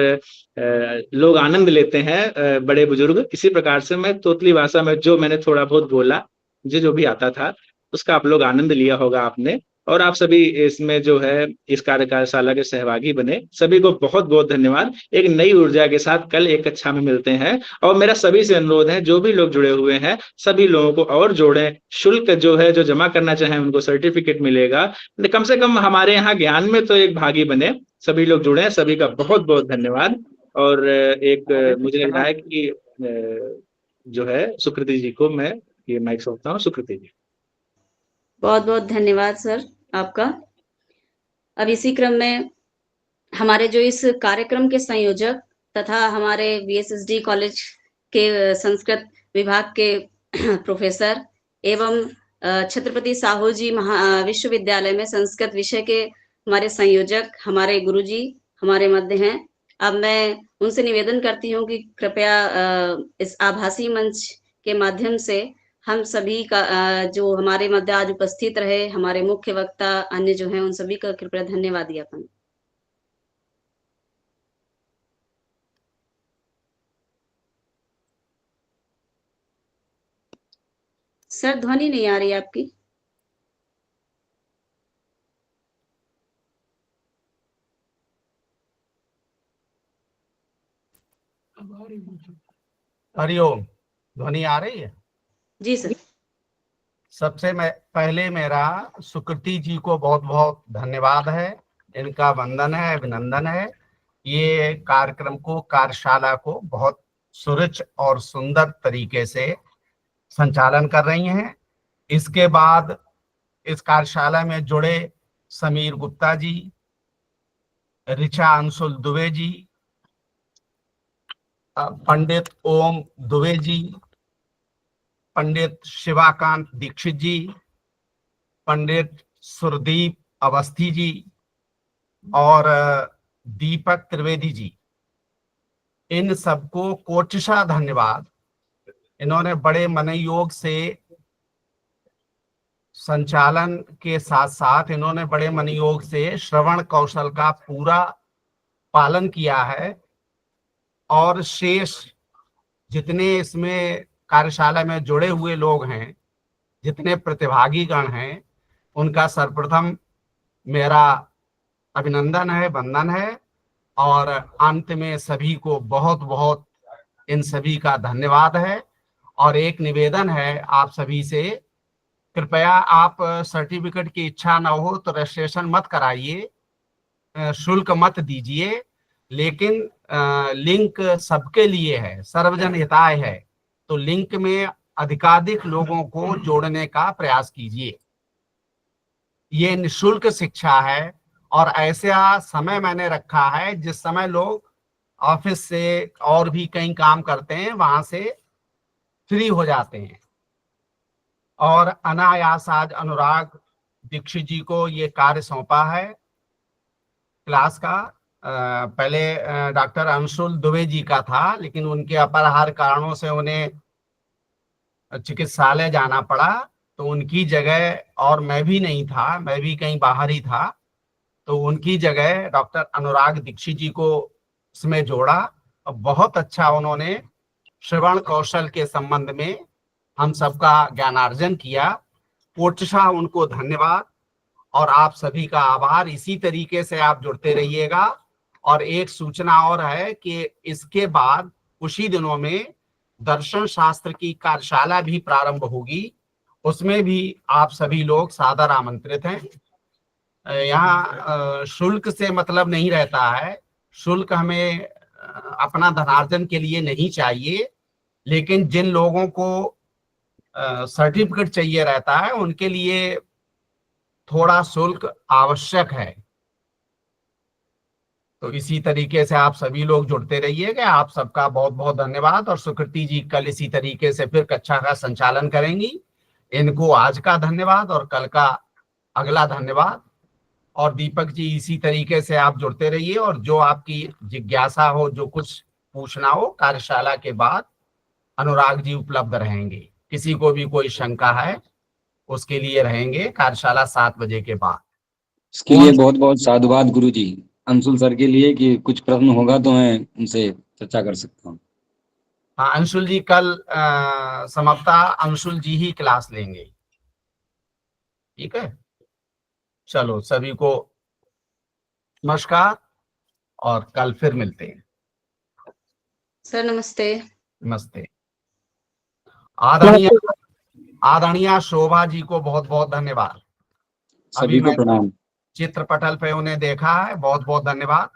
लोग आनंद लेते हैं, बड़े बुजुर्ग। इसी प्रकार से मैं तोतली भाषा में जो मैंने थोड़ा बहुत बोला, मुझे जो भी आता था उसका आप लोग आनंद लिया होगा आपने। और आप सभी इसमें जो है इस कार्यशाला के सहभागी बने, सभी को बहुत बहुत धन्यवाद। एक नई ऊर्जा के साथ कल एक कक्षा में मिलते हैं। और मेरा सभी से अनुरोध है, जो भी लोग जुड़े हुए हैं सभी लोगों को और जोड़ें। शुल्क जो है, जो जमा करना चाहें उनको सर्टिफिकेट मिलेगा। कम से कम हमारे यहाँ ज्ञान में तो एक भागी बने। सभी लोग जुड़े, सभी का बहुत बहुत धन्यवाद। और एक मुझे लग रहा है कि जो है सुकृति जी को मैं ये माइक सौंपता हूँ। सुकृति जी। बहुत बहुत धन्यवाद सर आपका। अब इसी क्रम में हमारे जो इस कार्यक्रम के संयोजक तथा हमारे VSSD कॉलेज के संस्कृत विभाग के प्रोफेसर एवं छत्रपति साहू जी विश्वविद्यालय में संस्कृत विषय के हमारे संयोजक, हमारे गुरुजी हमारे मध्य हैं। अब मैं उनसे निवेदन करती हूँ कि कृपया इस आभासी मंच के माध्यम से हम सभी का जो हमारे मध्य आज उपस्थित रहे, हमारे मुख्य वक्ता अन्य जो हैं, उन सभी का कृपया धन्यवाद ज्ञापन। सर ध्वनि नहीं आ रही आपकी। हरिओम, ध्वनि आ रही है? जी सर। सबसे पहले मेरा सुकृति जी को बहुत बहुत धन्यवाद है, इनका वंदन है, अभिनंदन है। ये कार्यशाला को बहुत सुरुचि और सुंदर तरीके से संचालन कर रही हैं। इसके बाद इस कार्यशाला में जुड़े समीर गुप्ता जी, ऋचा अंशुल दुबे जी, पंडित ओम दुबे जी, पंडित शिवाकांत दीक्षित जी, पंडित सुरदीप अवस्थी जी और दीपक त्रिवेदी जी, इन सबको कोटिशा धन्यवाद। इन्होंने बड़े मनोयोग से संचालन के साथ साथ इन्होंने बड़े मनोयोग से श्रवण कौशल का पूरा पालन किया है। और शेष जितने इसमें कार्यशाला में जुड़े हुए लोग हैं, जितने प्रतिभागी गण हैं, उनका सर्वप्रथम मेरा अभिनंदन है, वंदन है। और अंत में सभी को बहुत बहुत इन सभी का धन्यवाद है। और एक निवेदन है आप सभी से, कृपया आप सर्टिफिकेट की इच्छा ना हो तो रजिस्ट्रेशन मत कराइए, शुल्क मत दीजिए, लेकिन लिंक सबके लिए है, सर्वजन हिताय है, तो लिंक में अधिकाधिक लोगों को जोड़ने का प्रयास कीजिए। ये निःशुल्क शिक्षा है और ऐसा समय मैंने रखा है जिस समय लोग ऑफिस से और भी कहीं काम करते हैं, वहां से फ्री हो जाते हैं। और अनायास आज अनुराग दीक्षित जी को ये कार्य सौंपा है क्लास का। पहले डॉक्टर अंशुल दुबे जी का था, लेकिन उनके अपरहार कारणों से उन्हें चिकित्सालय जाना पड़ा, तो उनकी जगह, और मैं भी नहीं था, मैं भी कहीं बाहर ही था, तो उनकी जगह डॉक्टर अनुराग दीक्षित जी को इसमें जोड़ा। और बहुत अच्छा उन्होंने श्रवण कौशल के संबंध में हम सबका ज्ञानार्जन किया। कोटिशा उनको धन्यवाद और आप सभी का आभार। इसी तरीके से आप जुड़ते रहिएगा। और एक सूचना और है कि इसके बाद कुछ ही दिनों में दर्शन शास्त्र की कार्यशाला भी प्रारंभ होगी, उसमें भी आप सभी लोग सादर आमंत्रित हैं। यहाँ शुल्क से मतलब नहीं रहता है, शुल्क हमें अपना धनार्जन के लिए नहीं चाहिए, लेकिन जिन लोगों को सर्टिफिकेट चाहिए रहता है उनके लिए थोड़ा शुल्क आवश्यक है। तो इसी तरीके से आप सभी लोग जुड़ते रहिएगा। आप सबका बहुत बहुत धन्यवाद। और सुकृति जी कल इसी तरीके से फिर कक्षा का संचालन करेंगी। इनको आज का धन्यवाद और कल का अगला धन्यवाद। और दीपक जी इसी तरीके से आप जुड़ते रहिए, और जो आपकी जिज्ञासा हो, जो कुछ पूछना हो, कार्यशाला के बाद अनुराग जी उपलब्ध रहेंगे। किसी को भी कोई शंका है उसके लिए रहेंगे कार्यशाला 7 बजे के बाद। इसके लिए बहुत बहुत साधुवाद गुरु जी अंशुल सर के लिए कि कुछ प्रश्न होगा तो मैं उनसे चर्चा कर सकता हूँ। हाँ, अंशुल जी कल समाप्ता अंशुल जी ही क्लास लेंगे, ठीक है। चलो सभी को नमस्कार और कल फिर मिलते हैं। सर नमस्ते। नमस्ते। आदरणीय शोभा जी को बहुत बहुत धन्यवाद। सभी को प्रणाम। चित्रपटल पे उन्हें देखा है, बहुत बहुत धन्यवाद।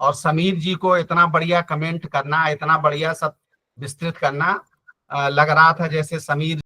और समीर जी को इतना बढ़िया कमेंट करना, इतना बढ़िया सब विस्तृत करना, लग रहा था जैसे समीर